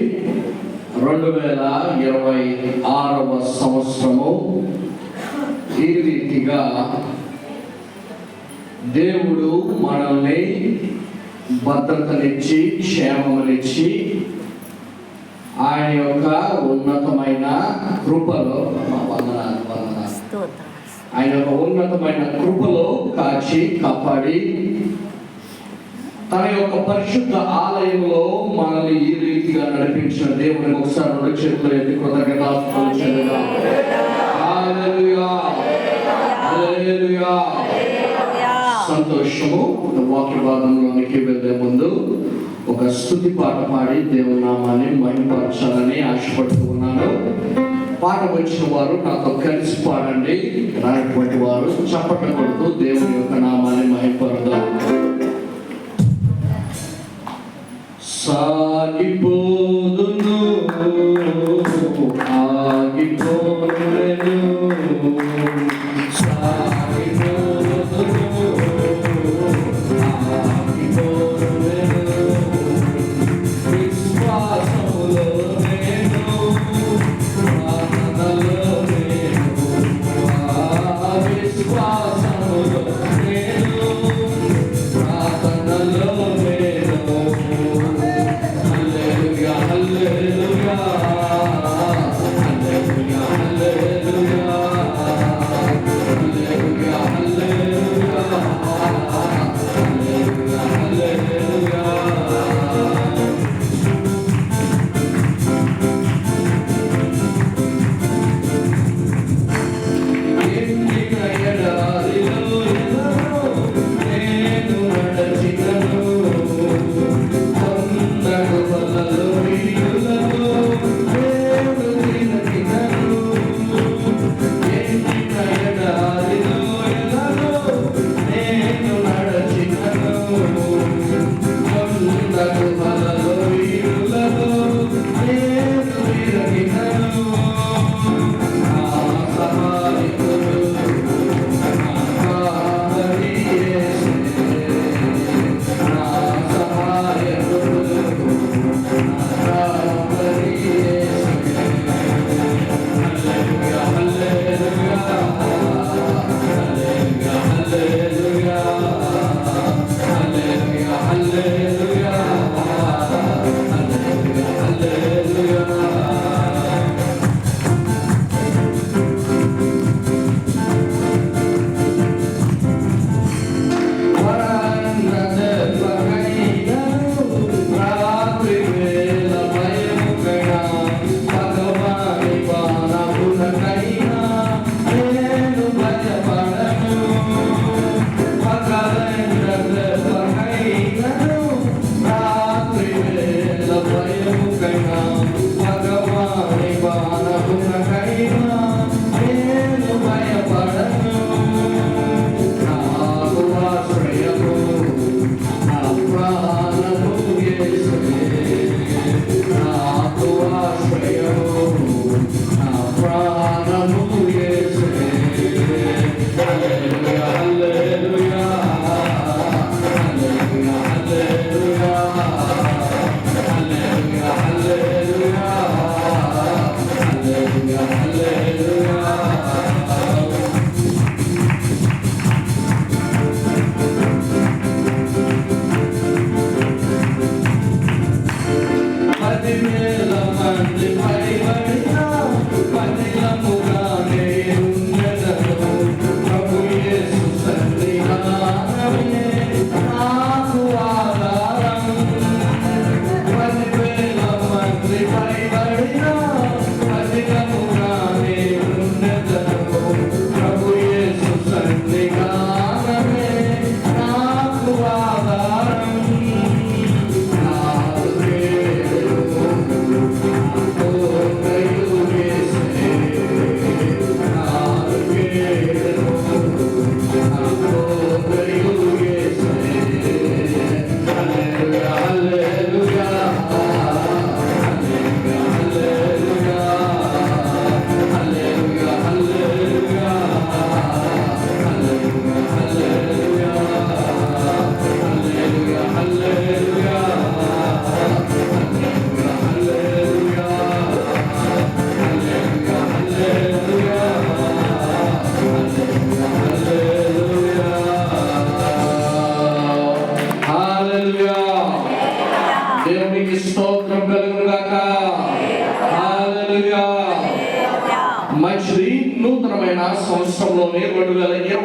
2026వ సంవత్సరము ఈ రీతిగా దేవుడు మనల్ని భద్రతనిచ్చి క్షేమమునిచ్చి ఆయన యొక్క ఉన్నతమైన కృపలో ఆయన యొక్క ఉన్నతమైన కృపలో కాచి కాపాడి తన యొక్క పరిశుద్ధ ఆలయంలో మనల్ని ఈ రీతిగా నడిపించిన దేవుని ఒకసారి రెండు చేతులు ఎత్తి కృతజ్ఞతాస్తుతులు చెల్లిద్దాం. హల్లెలూయా, హల్లెలూయా. సంతోషము. వాక్య భాగంలోనికి వెళ్ళే ముందు ఒక స్తుతి పాట పాడి దేవుని నామాన్ని మహిమపరచాలని ఆశపడుతూ ఉన్నాను. పాట వచ్చిన వారు నాతో కలిసి పాడండి, రానటువంటి వారు చప్పట్లు కొడుతూ దేవుని యొక్క నామాన్ని మహిమపరదాం. సాగిపోదును ఆగిపోదును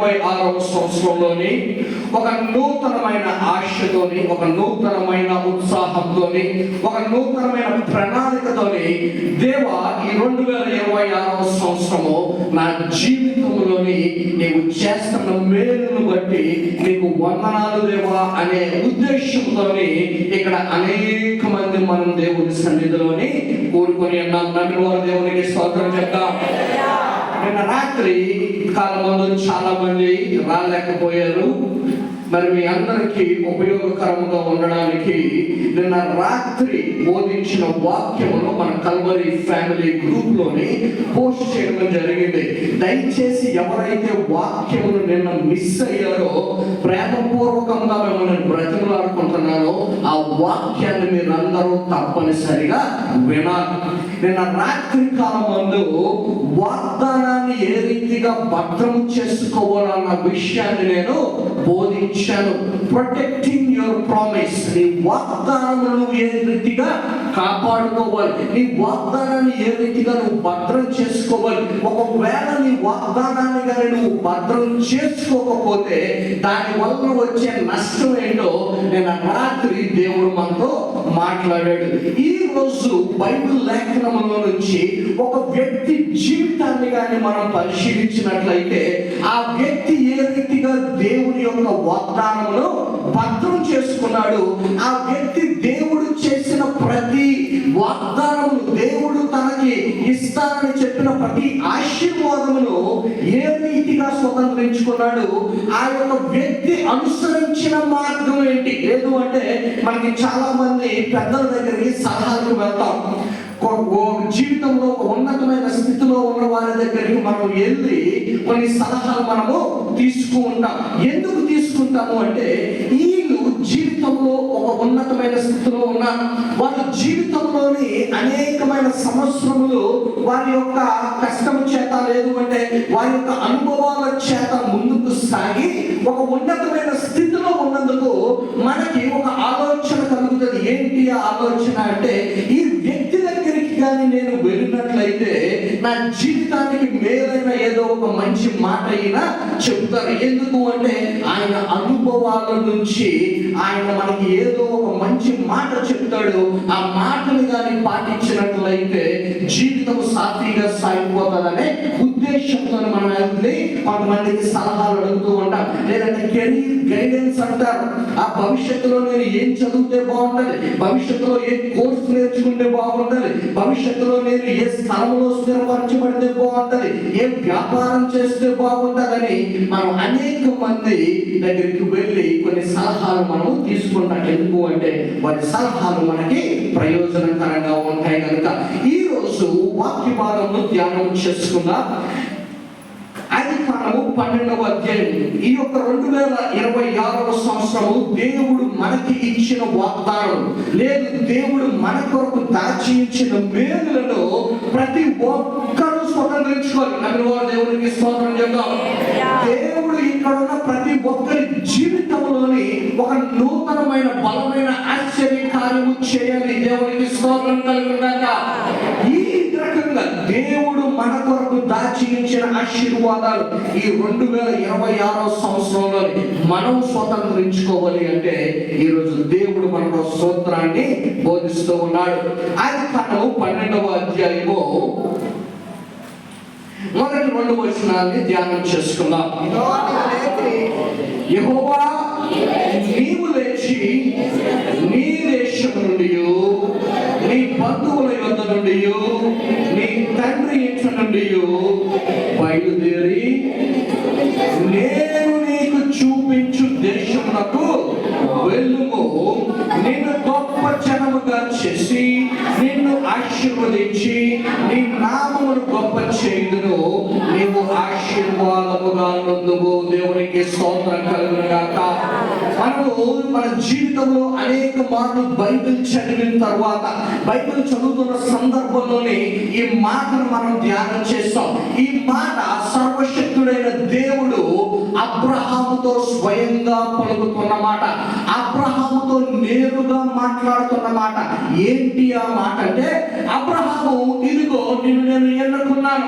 2026వ సంవత్సరంలోని ఒక నూతనమైన ఆశతోని, ఒక నూతనమైన ఉత్సాహంతోని, ఒక నూతనమైన ప్రణాళికతోని దేవా ఈ 2026వ సంవత్సరము నా జీవితంలోని నీవు చేస్తున్న మేలును బట్టి నీకు వందనాలు దేవా అనే ఉద్దేశంతోని ఇక్కడ అనేక మంది మనం దేవుని సన్నిధిలోని కూడుకొని ఉన్నాం. నమ్మిన వారు దేవునికి స్తోత్రం చెప్తాం. నిన్న రాత్రి కాలంలో చాలా మంది రాలేకపోయారు. మరి మీ అందరికీ ఉపయోగకరంగా ఉండడానికి నిన్న రాత్రి బోధించిన వాక్యమును మన కల్వరి ఫ్యామిలీ గ్రూప్ లోని పోస్ట్ చేయడం జరిగింది. దయచేసి ఎవరైతే వాక్యమును నిన్న మిస్ అయ్యారో ప్రేమపూర్వకంగా మిమ్మల్ని బ్రతిమలాడుకుంటున్నారో ఆ వాక్యాన్ని మీరందరూ తప్పనిసరిగా వినాలి. నిన్న రాత్రి కాలమందు వాగ్దానాన్ని ఏ రీతిగా భద్రం చేసుకోవాలన్న విషయాన్ని నేను బోధించాను. ప్రొటెక్టింగ్ యువర్ ప్రామిస్, నీ వాగ్దానమును ఏ రీతిగా కాపాడుకోవాలి, నీ వాగ్దానాన్ని ఏ రీతిగా నువ్వు భద్రం చేసుకోవాలి. ఒకవేళ నీ వాగ్దానాన్ని కానీ నువ్వు భద్రం చేసుకోకపోతే దాని వల్ల వచ్చే నష్టం ఏంటో నేను రాత్రి దేవుడు మనతో మాట్లాడాడు. ఈ రోజు బైబిల్ లేఖనములో నుంచి ఒక వ్యక్తి జీవితాన్ని కానీ మనం పరిశీలించినట్లయితే ఆ వ్యక్తి ఏ రీతిగా దేవుని యొక్క వాగ్దానమును భద్రం చేసుకున్నాడు, ఆ వ్యక్తి దేవుడు చేసిన ప్రతి వాగ్దానమును, దేవుడు తనకి ఇస్తానని చెప్పిన ప్రతి ఆశీర్వాదమును ఏ రీతిగా స్వతంత్రించుకున్నాడు, ఆ యొక్క వ్యక్తి అనుసరించిన మార్గం ఏంటి. లేదు అంటే మనకి చాలా మంది పెద్దల దగ్గరికి సలహాలకు వెళ్తాం. జీవితంలో ఒక ఉన్నతమైన స్థితిలో ఉన్న వారి దగ్గరికి మనం వెళ్ళి కొన్ని సలహాలు మనము తీసుకుంటాం. ఎందుకు తీసుకుంటాము అంటే వీళ్ళు జీవితంలో ఒక ఉన్నతమైన స్థితిలో ఉన్న వాళ్ళ జీవితంలోని అనేకమైన సంవత్సరములు వారి యొక్క కష్టం చేత, లేదు అంటే వారి యొక్క అనుభవాల చేత ముందుకు సాగి ఒక ఉన్నతమైన స్థితిలో ఉన్నందుకు మనకి ఒక ఆలోచన కలుగుతుంది. ఏంటి ఆ ఆలోచన అంటే, ఈ వ్యక్తి దగ్గరికి కానీ నేను వెళ్ళినట్లయితే నా జీవితానికి మేలైన ఏదో ఒక మంచి మాట అయినా చెప్తారు. ఎందుకు అంటే ఆయన అనుభవాల నుంచి ఆయన మనకి ఏదో ఒక మంచి మాట చెప్తాడు. ఆ మాటను కానీ పాటించినట్లయితే జీవితం సాఫీగా సాగిపోతుందనే ఉద్దేశంతో మనం వెళ్ళి కొంతమందికి సలహాలు అడుగుతూ ఉంటాం. లేదంటే కెరీర్ గైడెన్స్ అంటారు. ఆ భవిష్యత్తులో నేను ఏం చదివితే బాగుంటుంది, భవిష్యత్తులో ఏ కోర్సు నేర్చుకుంటే బాగుంటుంది, భవిష్యత్తులో నేను ఏ స్థలంలో స్థిరపరచబడితే బాగుంటుంది, ఏ వ్యాపారం చేస్తే బాగుంటుందని మనం అనేక మంది దగ్గరికి వెళ్ళి కొన్ని సలహాలు మనం తీసుకుంటాం. ఎందుకు అంటే వారి సలహాలు మనకి ప్రయోజనకరంగా ఉంటాయి కనుక ఈ రోజు వాక్య భాగంలో ధ్యానం చేసుకుందాం. ఆదికాండము 12వ అధ్యాయం. ఈ యొక్క 2026వ సంవత్సరము దేవుడు మనకి ఇచ్చిన వాగ్దానం, లేదు దేవుడు మన కొరకు దాచి ఇచ్చిన మేలులను ప్రతి ఒక్కరూ స్వతంత్రించుకోవాలి. నమ్మిన దేవునికి స్తోత్రం చెప్తాం. దేవుడు ఇక్కడ ఉన్న ప్రతి ఒక్కరి జీవితంలోని ఒక నూతనమైన బలమైన ఆశ్చర్య కార్యము చేయాలి. దేవునికి స్తోత్రం కలుగుగాక. ఈ రకంగా దేవుడు మన కొరకు దాచి ఇచ్చిన ఆశీర్వాదాలు ఈ 2026వ సంవత్సరంలో మనం స్వతంత్రించుకోవాలి అంటే ఈరోజు దేవుడు మనకు స్తోత్రాన్ని బోధిస్తూ ఉన్నాడు. ఆదికాండము 12వ అధ్యాయము మొదటి 2 వచనాన్ని ధ్యానం చేసుకుందాం. యెహోవా నీవు లేచి నీ దేశము నుండి, నీ బంధువుల యొద్ద నుండి, నీ తండ్రి ఇంటి నుండి బయలుదేరి నేను నీకు చూపించు దేశమునకు వెళ్ళుము. నిన్ను గొప్ప జనముగా చేసి నిన్ను ఆశీర్వదించి నీ నామమును గొప్ప చేయుదును. నీవు ఆశీర్వాదముగా నుందువు. దేవునికి స్తోత్రం కలుగును గాక. మనము మన జీవితంలో అనేక మార్లు బైబిల్ చదివిన తర్వాత, బైబిల్ చదువుతున్న సందర్భంలోనే ఈ మాటను మనం ధ్యానం చేస్తాం. ఈ మాట సర్వశక్తుడైన దేవుడు అబ్రహాముతో స్వయంగా పలుకుతున్న మాట, అబ్రహాముతో నేరుగా మాట్లాడుతున్న మాట. ఏంటి ఆ మాట అంటే, అబ్రహాము అబ్రహాము, ఇదిగో నిన్ను నేను ఎన్నుకున్నాను.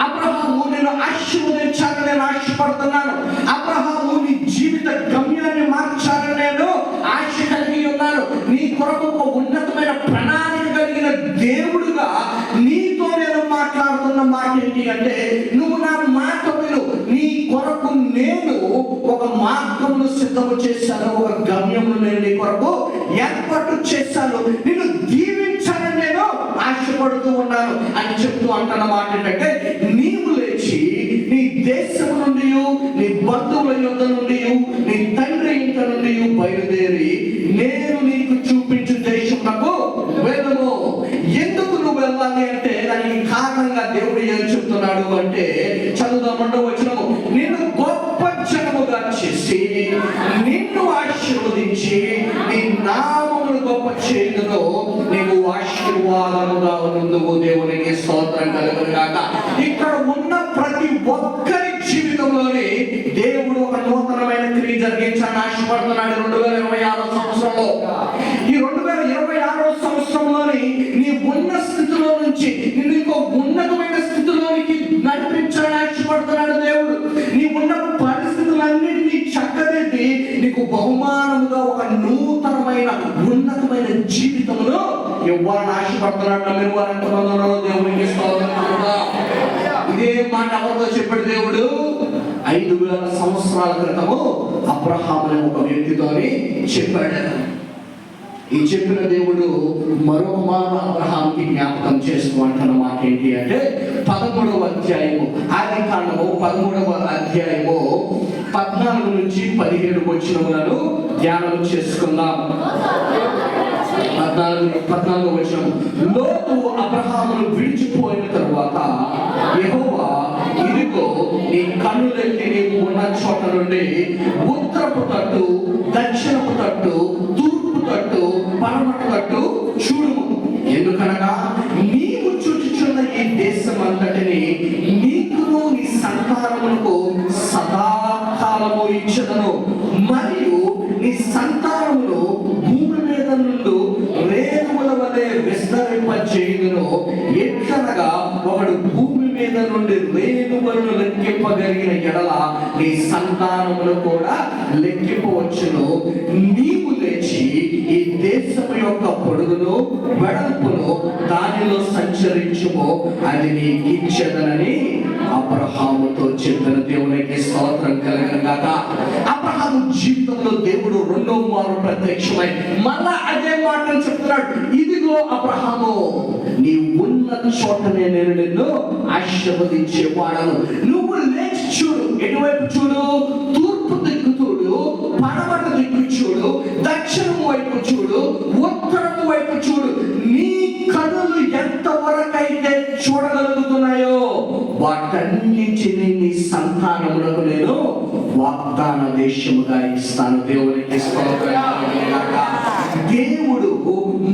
అబ్రహాము, నేను ఆశీర్వదించాలని నేను ఆశపడుతున్నాను. అబ్రహాము, నీ జీవిత గమ్యాన్ని మార్చాలని నేను ఆశ కలిగి ఉన్నాను. నీ కొరకు ఒక ఉన్నతమైన ప్రణాళిక కలిగిన దేవుడుగా నీతో నేను మాట్లాడుతున్న మాట ఏంటి అంటే, నువ్వు నా మాట విను. నీ కొరకు నేను ఒక మార్గమును సిద్ధము చేశాను, ఒక గమ్యమును నేను నీ కొరకు ఏర్పాటు చేశాను. నిన్ను దీవించాలని నేను ఆశపడుతూ ఉన్నాను అని చెప్తూ అంటున్న మాట ఏంటంటే, నీవు లేచి నీ దేశం నుండి, నీ బంధువుల యొద్ద నుండి, నీ తండ్రి ఇంట నుండి బయలుదేరి నేను నీకు చూపించు దేశమునకు వెళ్ళము. ఎందుకు నువ్వు వెళ్ళాలి అంటే దానికి కారణంగా దేవుడు ఏం చెప్తున్నాడు అంటే, చదువుదాం 2వ వచనము. నిన్ను గొప్ప జనముగా చేసి నిన్ను ఆశీర్వదించి నీ నామమును గొప్ప చేయుదును, నీవు ఆశీర్వాదముగా ఉండువు. దేవునికి స్తోత్రం కలుగును గాక. ఇక్కడ ఉన్న ప్రతి ఒక్కరి జీవితంలోని దేవుడు ఒక నూతనమైన క్రియ జరిగించాలని ఆశపడుతున్నాడు. 2026 సంవత్సరంలో, ఈ 2026 సంవత్సరంలోని నీ ఉన్న స్థితిలో నుంచి నిన్ను ఇంకో ఉన్నతమైన స్థితిలోనికి నడిపించాలని ఆశపడుతున్నాడు దేవుడు. నీ ఉన్న పరిస్థితులన్నింటినీ చక్కదిద్ది నీకు బహుమానముగా ఒక నూతనమైన ఉన్నతమైన జీవితమును ఇవ్వాలని ఆశపడుతున్నాడు. మీరు వారంటున్నారో దేవునికి స్తోత్రం. ఇదే మాట ఎవరితో చెప్పాడు దేవుడు? 5000 సంవత్సరాల క్రితము అబ్రహాము అనే ఒక వ్యక్తితోని చెప్పాడు. ఈ చెప్పిన దేవుడు మరొక మాట అబ్రహాముకి జ్ఞాపకం చేస్తూ అంటున్న మాట ఏంటి అంటే, 13వ అధ్యాయము, ఆదికాండము 13వ అధ్యాయము 14 నుంచి 17 వచనములను ధ్యానం చేసుకుందాం. 14వ వచనం. లోతు అబ్రహామును విడిచిపోయిన తరువాత యెహోవా, ఇదిగో నీ కన్నులెత్తి నీవు ఉన్న చోట నుండి ఉత్తరపు తట్టు, దక్షిణపు తట్టు, తూర్పు తట్టు, పడమటి తట్టు చూడుము. ఎందుకనగా నీవు చూచుచున్న ఈ దేశం అంతటిని నీకును నీ సంతానమునకు సదాకాలము ఇచ్చెదను, మరియు నీ సంతానమును భూమి మీద నుండి రేణువుల వలె విస్తరింపచేయుదును. ఎట్లనగా ఒకడు భూమి మీద నుండి రేణువులను లెక్కింపగలిగిన ఎడల నీ సంతానమును కూడా లెక్కింపవచ్చును. నీవు లేచి ఈ దేశము యొక్క పొడుగును వెడల్పును దానిలో సంచరించుము, అది నీకు ఇచ్చెదనని అబ్రహాముతో చెప్పిన దేవునికి స్తోత్రం కలుగును గాక. అబ్రహాము జీవితంలో దేవుడు 2వ మారు ప్రత్యక్షమై మళ్ళా అదే మాటను చెప్తున్నాడు. ఇదిగో అబ్రహాము, నీ ఉన్న చోటనే నేను నిన్ను ఆశీర్వదించేవాడను. నువ్వు లేచి చూడు. ఎటువైపు చూడు? తూర్పు దిక్కు చూడు, పడమటి దిక్కు చూడు, దక్షిణం వైపు చూడు, ఉత్తరం వైపు చూడు. నీ కన్నులు ఎంతవరకైతే చూడగలుగుతున్నాయో వాటన్నిటిని నీ సంతానములకు నేను వాగ్దాన దేశముగా ఇస్తాను. దేవునికి స్తోత్రం. దేవుడు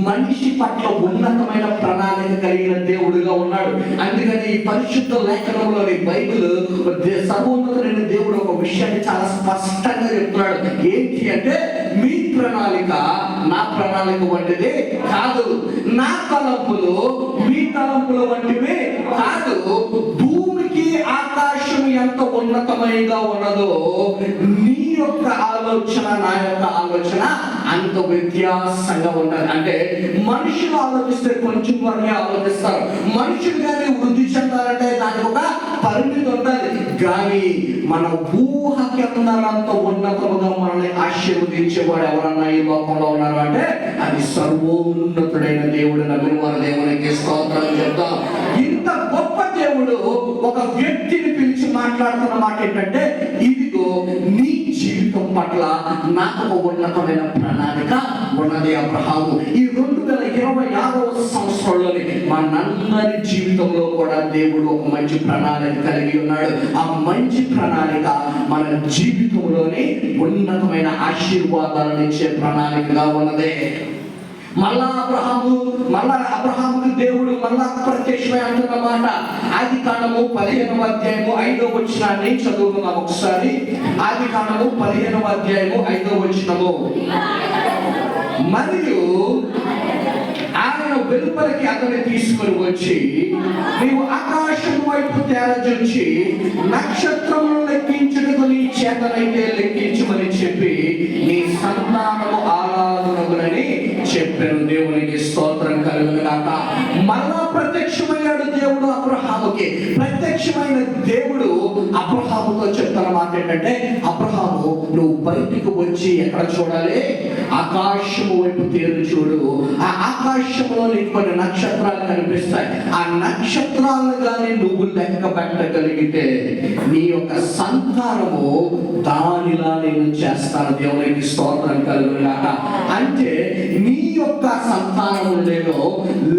మనిషి పట్ల ఉన్నతమైన ప్రణాళిక కలిగిన దేవుడుగా ఉన్నాడు. అందుకని ఈ పరిశుద్ధ లేఖనంలోని బైబిల్ సర్వోన్నతుడైన దేవుడు ఒక విషయాన్ని చాలా స్పష్టంగా చెప్తున్నాడు. ఏంటి అంటే, మీ ప్రణాళిక నా ప్రణాళిక వంటిది కాదు, నా తలంపులు మీ తలంపుల వంటివి కాదు. భూమికి ఆకాశం ఎంత ఉన్నతమైనగా ఉన్నదో నీ యొక్క ఆలోచన నా యొక్క ఆలోచన అంత వ్యత్యాసంగా ఉండాలి. అంటే మనుషులు ఆలోచిస్తే కొంచెం వరకే ఆలోచిస్తారు. మనుషులు కానీ వృద్ధి చెందాలంటే దానికి ఒక పరిమితి ఉండాలి. కానీ మన ఊహకెందరంత ఉన్నతముగా మనల్ని ఆశీర్వదించేవాడు ఎవరన్నా ఈ లోకంలో ఉన్నారు అంటే అది సర్వోన్నతుడైన దేవుడు. నమ్మిన వారి దేవునికి స్తోత్రం చెప్తాం. ఇంత గొప్ప దేవుడు ఒక వ్యక్తిని పిలిచి మాట్లాడుతున్న మాట ఏంటంటే, ఇదిగో నీ జీవితం పట్ల నాకు ఒక ఉన్నతమైన ప్రణాళిక ఉన్నది అబ్రహాము. ఈ 2026 సంవత్సరంలోని మనందరి జీవితంలో కూడా దేవుడు ఒక మంచి ప్రణాళిక కలిగి ఉన్నాడు. ఆ మంచి ప్రణాళిక మన జీవితంలోని ఉన్నతమైన ఆశీర్వాదాలను ఇచ్చే ప్రణాళికగా ఉన్నదే. మళ్ళా అబ్రహాముకి దేవుడు మళ్ళా ప్రత్యక్షమై అంటున్న మాట ఆదికాండము 15వ అధ్యాయము 5వ వచనాన్ని చదువుకుందాం ఒకసారి. ఆదికాండము 15వ అధ్యాయము 5వ వచనము. మరియు ఆయన వెలుపలికి అతన్ని తీసుకొని వచ్చి నీవు ఆకాశం వైపు తేరజొచ్చి నక్షత్రములను లెక్కించుటకు నీ చేతనైతే లెక్కించమని చెప్పి నీ సంతానము ఆరాధనగునని చెప్పాను. దేవునికి స్తోత్రం కలుగును గాక. మరలా ప్రత్యక్షమయ్యాడు దేవుడు అబ్రహాముకి. ప్రత్యక్షమైన దేవుడు అబ్రహాముతో చెప్తున్న మాట ఏంటంటే, అబ్రహాము నువ్వు బయటికి వచ్చి ఎక్కడ చూడాలి? ఆకాశము వైపు తేరు చూడు. ఆ ఆకాశంలో నీకు కొన్ని నక్షత్రాలు కనిపిస్తాయి. ఆ నక్షత్రాలను కానీ నువ్వు లెక్క పెట్టగలిగితే నీ యొక్క సంతానము దానిలా నేను చేస్తాను. దేవునికి స్తోత్రం కలుగును గాక. అంటే నీ యొక్క సంతానము నేను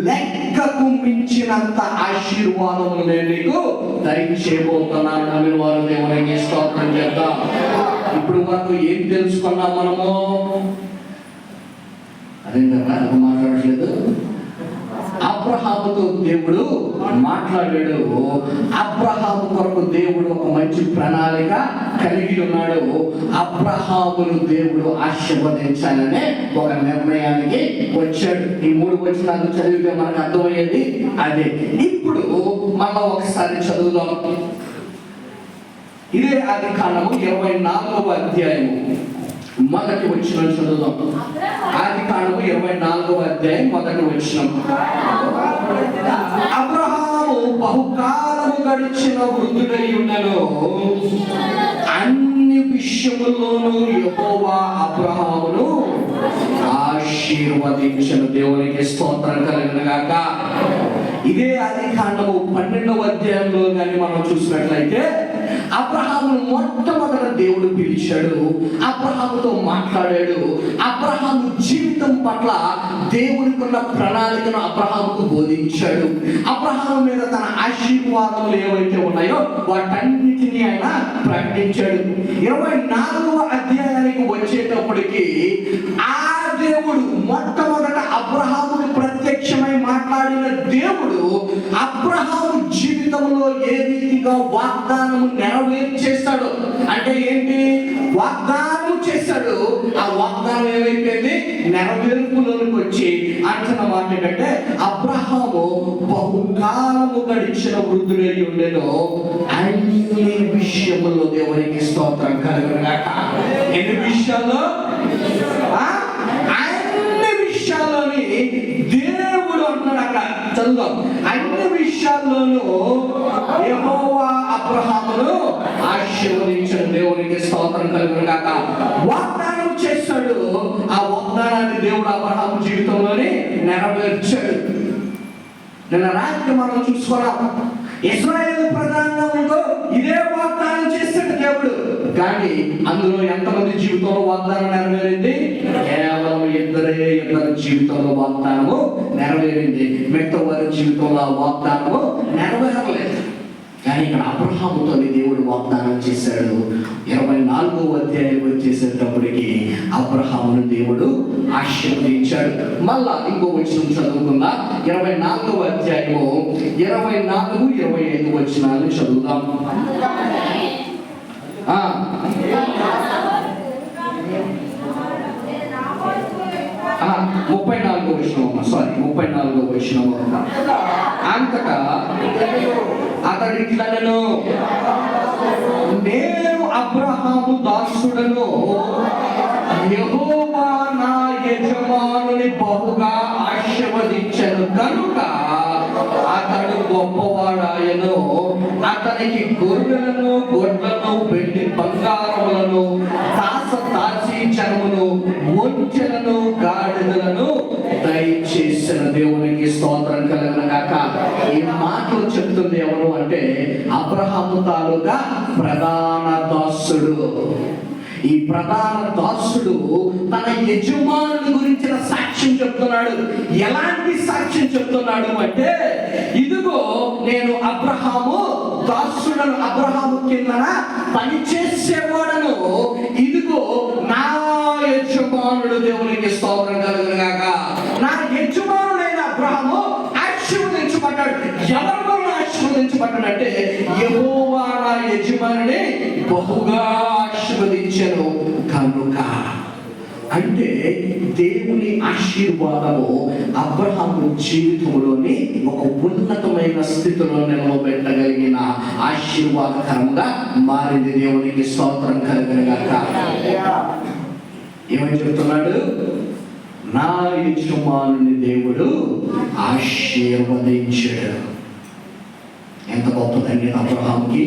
లెక్కకు మించినంత ఆశీర్వాదము నేను నీకు దయచేయబోతున్నాను. నమ్మిన వారు దేవునికి స్తోత్రం చేద్దాం. ఇప్పుడు వరకు ఏం తెలుసుకున్నాం మనము? అదేంటన్నా అది మాట్లాడట్లేదు. అబ్రహాముతో దేవుడు మాట్లాడాడు. అబ్రహాము కొరకు దేవుడు ఒక మంచి ప్రణాళిక కలిగి ఉన్నాడు. అబ్రహామును దేవుడు ఆశీర్వదించాలనే ఒక నిర్ణయానికి వచ్చాడు. ఈ 3 వచనాలు చదివితే మనకు అర్థమయ్యేది అదే. ఇప్పుడు మళ్ళా ఒకసారి చదువుదాం. ఇదే ఆదికాండము 24వ అధ్యాయము మొదటి వచనం చదువుదాం. ఆదికాండము 24వ అధ్యాయం మొదటి వచనం. అబ్రహాము బహుకాలము గడిచిన వృద్ధుడై ఉన్నను, అన్ని విషయముల్లోనూ యెహోవా అబ్రహామును ఆశీర్వదించెను. దేవునికి స్తోత్రం కలుగును గాక. ఇదే ఆదికాండము 12వ అధ్యాయంలో కానీ మనం చూసినట్లయితే అబ్రహామును మొట్టమొదట దేవుడు పిలిచాడు. అబ్రహాముతో మాట్లాడాడు. అబ్రహాము జీవితం పట్ల దేవునికి ఉన్న ప్రణాళికను అబ్రహాముకు బోధించాడు. అబ్రహాము మీద తన ఆశీర్వాదములు ఏవైతే ఉన్నాయో వాటన్నిటినీ ఆయన ప్రకటించాడు. 24వ అధ్యాయానికి వచ్చేటప్పటికి ఆ దేవుడు మొట్టమొదట అబ్రహాముకు ప్రత్యక్షమై మాట్లాడిన దేవుడు అబ్రహాము జీవితంలో ఏ రీతిగా వాగ్దానము నెరవేర్చేస్తాడు అంటే ఏంటి? వాగ్దానం చేశాడు. ఆ వాగ్దానం ఏమైపోయింది? నెరవేర్పులోనికి వచ్చి అంటున్న మాట ఏంటంటే, అబ్రహాము బహుకాలము గడిచిన వృద్ధుడై ఉండెను, అన్ని విషయముల్లో దేవునికి స్తోత్రం కలుగును గాక. ఎన్ని విషయాల్లో? అన్ని విషయాల్లోని దేవుడు అంటున్నాడు. అక్కడ చదువుదాం. అన్ని విషయాల్లోనూ యెహోవా అబ్రహామును ఆశీర్వదించాడు. దేవునికి స్తోత్రం కలుగును గాక. వాగ్దానం చేశాడు. ఆ వాగ్దానాన్ని దేవుడు అబ్రహాము జీవితంలోనే నెరవేర్చాడు. నిన్న రాత్రి మనం చూసుకున్నాం. ఇశ్రాయేలు ప్రధానంలో ఇదే వాగ్దానం చేశాడు దేవుడు. కానీ అందులో ఎంతమంది జీవితంలో వాగ్దానం నెరవేరింది? కేవలం ఇద్దరు జీవితంలో వాగ్దానము నెరవేరింది. మిగతా వారి జీవితంలో వాగ్దానము నెరవేరలేదు. కానీ ఇక్కడ అబ్రహాముతో దేవుడు వాగ్దానం చేశాడు. 24వ అధ్యాయం వచ్చేసేటప్పటికి అబ్రహామును దేవుడు ఆశీర్వదించాడు. మళ్ళా ఇంకో వచనం చదువుకుందా. 24వ అధ్యాయము 24, 25 వచనాలు చదువుదాం. 34వ వచనం. అంతటా అతడు ఇట్లనెను, నేను అబ్రహాము దాసుడను, యెహోవా నా యజమానుని బహుగా ఆశీర్వదించెను కనుక అతడు గొప్పవాడాయను. అతనికి గొర్రెలను, గొడ్లను, వెండి బంగారములను, దాసీ జనమును, ఒంటెలను, గాడిదలను దయచేసిన. దేవునికి స్తోత్రం కలుగును గాక. ఈ మాటలు చెప్తుంది ఎవరు అంటే అబ్రహాము తాలూకా ప్రధాన దాసుడు. ఈ ప్రధాన దాసుడు తన యజమానుని గురించిన సాక్ష్యం చెప్తున్నాడు. ఎలాంటి సాక్ష్యం చెప్తున్నాడు అంటే, ఇదిగో నేను అబ్రహాము దాసుడను, అబ్రహాము కిందన పని చేసేవాడను, ఇదిగో నా యజమానుడు. దేవునికి స్తోత్రం కలుగును గాక. నా యజమానుడైన అబ్రహాము ఆశీర్వదించబడ్డాడు. ఎవరి వలన ఆశీర్వదించబడ్డాడంటే యెహోవా నా యజమానుని బహుగా ఆశీర్వదించెను కనుక. అంటే దేవుని ఆశీర్వాదము అబ్రహాము జీవితంలోని ఒక ఉన్నతమైన స్థితిలో నిలవబెట్టగలిగిన ఆశీర్వాదకరంగా మారింది. దేవునికి స్తోత్రం కలుగునుగాక. ఏమని చెప్తున్నాడు? నా యజమానుని దేవుడు ఆశీర్వదించాడు. ఎంత గొప్పదండి! అబ్రహాముకి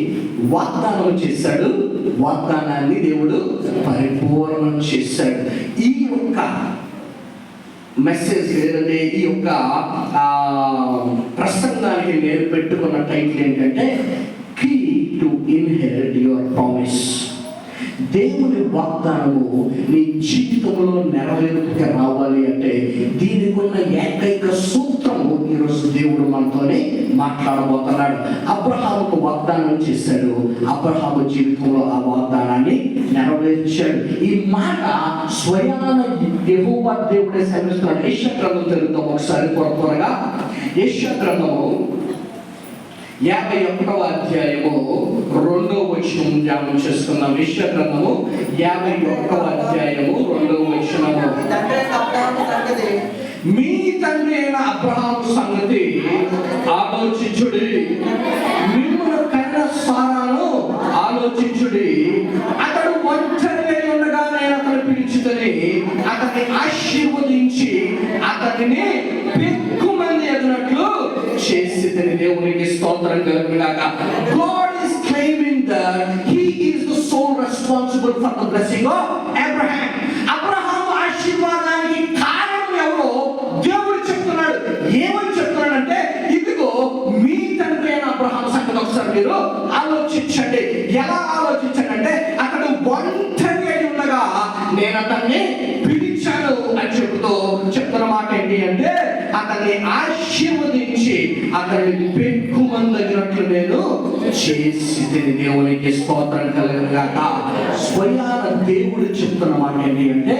వాగ్దానం చేశాడు, వాగ్దానాన్ని దేవుడు పరిపూర్ణం చేశాడు. ఈ యొక్క మెసేజ్ లేదంటే ఈ యొక్క ప్రసంగానికి నేను పెట్టుకున్న టైటిల్ ఏంటంటే key to inherit your promise. దేవుని వాగ్దానము నీ జీవితంలో నెరవేర్పుకి రావాలి అంటే దీనికి ఉన్న ఏకైక సూత్రము ఈరోజు దేవుడు మనతోనే మాట్లాడబోతున్నాడు. అబ్రహాముకు వాగ్దానం చేశాడు, అబ్రహాము జీవితంలో ఆ వాగ్దానాన్ని నెరవేర్చాడు. ఈ మాట స్వయాన యెహోవా దేవుడే సెలవిస్తున్నాడు. యెషయా గ్రంథం తెలుగుతాం ఒకసారి త్వరగా. యెషయా గ్రంథము 51వ అధ్యాయము 2వ వచనం ధ్యానం చేసుకుందాం. యెషయా గ్రంథము 51వ అధ్యాయము 2వ వచనము. మీ తండ్రి అయిన అబ్రహాము సంగతి ఆలోచించుడి, మిమ్మల్ని కన్న సారాను ఆలోచించుడి. అతడు ఒంటరిగా ఉండగా నేను అతను పిలిచిదని అతన్ని ఆశీర్వదించి అతనిని పెక్కుమంది ఎదునట్లు చేసి దేవునికి స్తోత్రం కలుగుగాక. God is claiming that he is the sole responsible for the blessing of Abraham. Abraham ఆశీర్వాదానికి కారణం ఎవరో దేవుడు చెప్తున్నాడు. ఏమని చెప్తున్నాడంటే ఇదిగో మీ తండ్రి అయిన అబ్రహాము సంగతి ఒకసారి మీరు ఆలోచించండి. ఎలా ఆలోచించండి? అతడు ఒంటరిగా ఉండగా నేను అతన్ని పిలిచాను అని చెప్తున్న మాట ఏంటి అంటే అతన్ని ఆశీర్వదించి అతన్ని పెక్కుమందగినట్లు నేను చేసి దేవునికి స్తోత్రం కలుగుగాక. స్వయాన దేవుడు చెప్తున్న మాట ఏంటి అంటే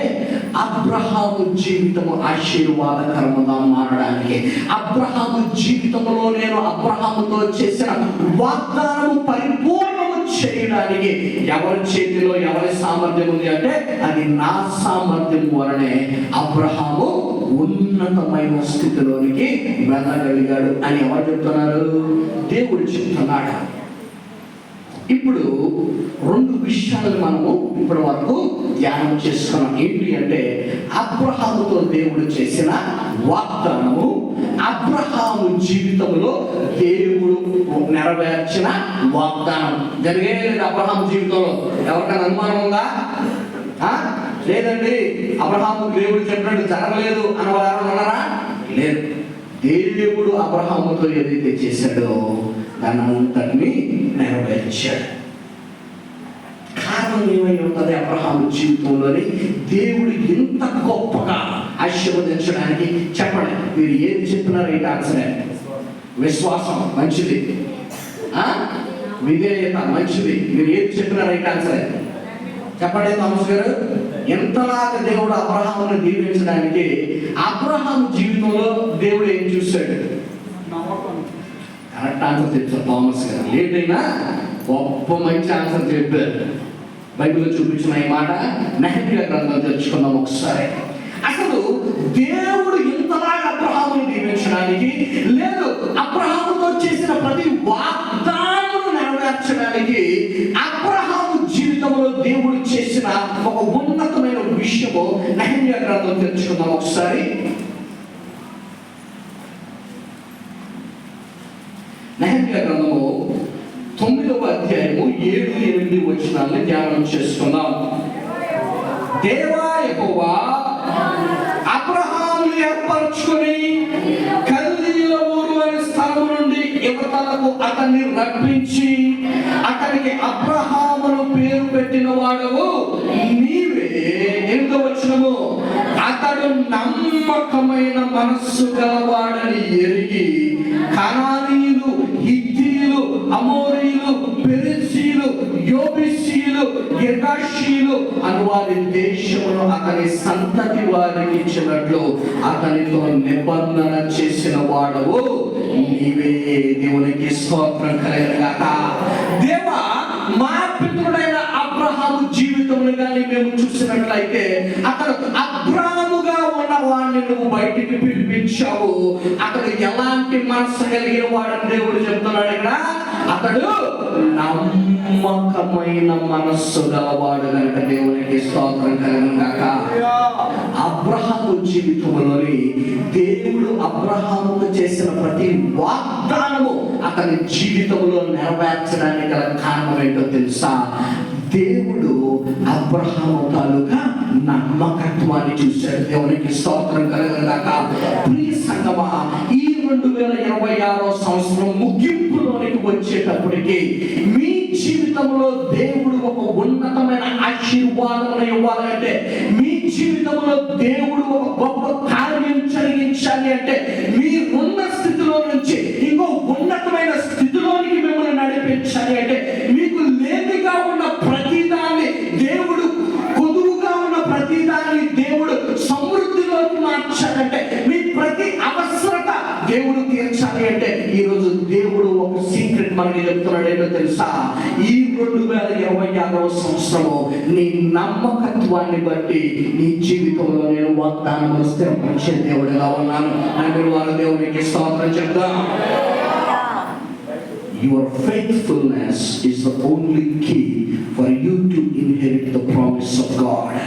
అబ్రహాము జీవితము ఆశీర్వాదకరముగా మారడానికి, అబ్రహాము జీవితంలో నేను అబ్రహాముతో చేసిన వాగ్దానము పరిపూర్ణము చేయడానికి ఎవరి చేతిలో ఎవరి సామర్థ్యం ఉంది అంటే అది నా సామర్థ్యం వలనే అబ్రహాము ఉన్నతమైన స్థితిలోనికి వెళ్ళగలిగాడు అని ఎవరు చెప్తున్నారు? దేవుడు చెప్తున్నాడు. ఇప్పుడు 2 విషయాలు మనము ఇప్పటి వరకు ధ్యానం చేసుకున్నాం. ఏంటి అంటే అబ్రహాముతో దేవుడు చేసిన వాగ్దానము, అబ్రహాము జీవితంలో దేవుడు నెరవేర్చిన వాగ్దానం. జరిగేది అబ్రహాము జీవితంలో ఎవరికైనా అనుమానం ఉందా? లేదండి, అబ్రహాము దేవుడు చెప్పినట్టు జరగలేదు అన్నవారు ఉన్నారా? లేదు. దేవుడు అబ్రహాముతో ఏదైతే చేశాడో దాన్ని అంతటిని నెరవేర్చాడు. కారణం ఏమై ఉంటుంది? అబ్రహాము జీవితంలోని దేవుడు ఇంత గొప్పగా ఆశీర్వదించడానికి చెప్పండి. మీరు ఏది చెప్పినారో ఏంటి ఆన్సరే? విశ్వాసం మంచిది, విధేయత మంచిది. మీరు ఏది చెప్పినారో ఏంటి ఆన్సరే? చెప్పండి థామస్ గారు. ఎంతలాగా దేవుడు అబ్రహామును దీవించడానికి అబ్రహాము జీవితంలో దేవుడు ఏం చూశాడు? కరెక్ట్ ఆన్సర్ చెప్పారు థామస్ గారు. లేట్ అయినా గొప్ప మంచి ఆన్సర్ చెప్పారు. బైబిల్లో చూపించిన ఈ మాట నెహెమ్యా గ్రంథం తెచ్చుకుందాం ఒకసారి. అసలు దేవుడు ఇంతలాగా అబ్రహామును దీవించడానికి, లేదు అబ్రహాముతో చేసిన ప్రతి వాగ్దానమును నెరవేర్చడానికి అబ్రహాము జీవితంలో దేవుడు చేసిన ఒక ఉన్నతమైన విషయము నెహెమ్యా గ్రంథం తెచ్చుకుందాం ఒకసారి. నెహెమ్యా గ్రంథము 9వ అధ్యాయము 7-8 వచనాలను ధ్యానం చేసుకుందాం. దేవా యెహోవా అబ్రహామును ఏర్పరచుకొని కల్దీయుల ఊరు అనే స్థలం నుండి యువతలకు అతన్ని రప్పించి అతనికి అబ్రహామును పేరు పెట్టిన వాడవు నీవే. 8వ వచనము, అతడు నమ్మకమైన మనస్సు గలవాడని ఎరిగి కనానీయులు, హిత్తీయులు, అమోరీయులు, పెరిజీయులు, యోబీసీయులు, గిర్గాషీయులు అను వారి దేశమును అతని సంతతి వారికి ఇచ్చినట్లు అతనితో నిబంధన చేసిన వాడవు నీవే. దేవునికి స్తోత్రం కలుగుగాక. దేవా, మా పితరుడైన అబ్రహాము జీవితంలో కానీ మేము చూసిన చూసినట్లయితే అతడు అబ్రాముగా ఉన్న వాడిని నువ్వు బయటికి పిలిపించావు. అతడు ఎలాంటి మనసు కలిగిన వాడని దేవుడు చెప్తున్నాడు ఇక్కడ. అతడు నమ్మకమైన మనస్సు గలవాడు కనుక దేవునికి స్తోత్రం కలుగును గాక. అబ్రహాము జీవితంలోని దేవుడు అబ్రహాముకు చేసిన ప్రతి వాగ్దానము అతని జీవితంలో నెరవేర్చడానికి గల కారణం ఏంటో తెలుసా? దేవుడు అబ్రహాము తాలూకా నమ్మకత్వాన్ని చూశాడు. దేవునికి స్తోత్రం కలుగును గాక. ప్రియ సంగమా, ఈ 2026వ సంవత్సరం ముగింపులోనికి వచ్చేటప్పటికి మీ జీవితంలో దేవుడు ఒక ఉన్నతమైన ఆశీర్వాదం ఇవ్వాలంటే, మీ జీవితంలో దేవుడు ఒక గొప్ప కార్యం జరిగించాలి అంటే, మీ ఉన్న స్థితిలో నుంచి ఇంకో ఉన్నతమైన స్థితిలోనికి మిమ్మల్ని నడిపించాలి అంటే, మీకు లేమిగా ఉన్న ప్రతిదాన్ని దేవుడు, కొదువుగా ఉన్న ప్రతిదాన్ని దేవుడు సమృద్ధిలోకి మార్చాలంటే, మీ ప్రతి అవసరత దేవుడు తీర్చాలి అంటే, ఈరోజు దేవుడు ఒక సీక్రెట్ మనకి చెప్తున్నాడు. ఏంటో తెలుసా? ఈ 2026వ సంవత్సరము నీ నమ్మకత్వాన్ని బట్టి నీ జీవితంలో నేను వాగ్దానములు స్థిరపరిచే దేవుడిగా ఉన్నాను. అంటే వారు దేవునికి స్తోత్రం చెప్తాం. Your faithfulness is the only key for you to inherit the promise of God.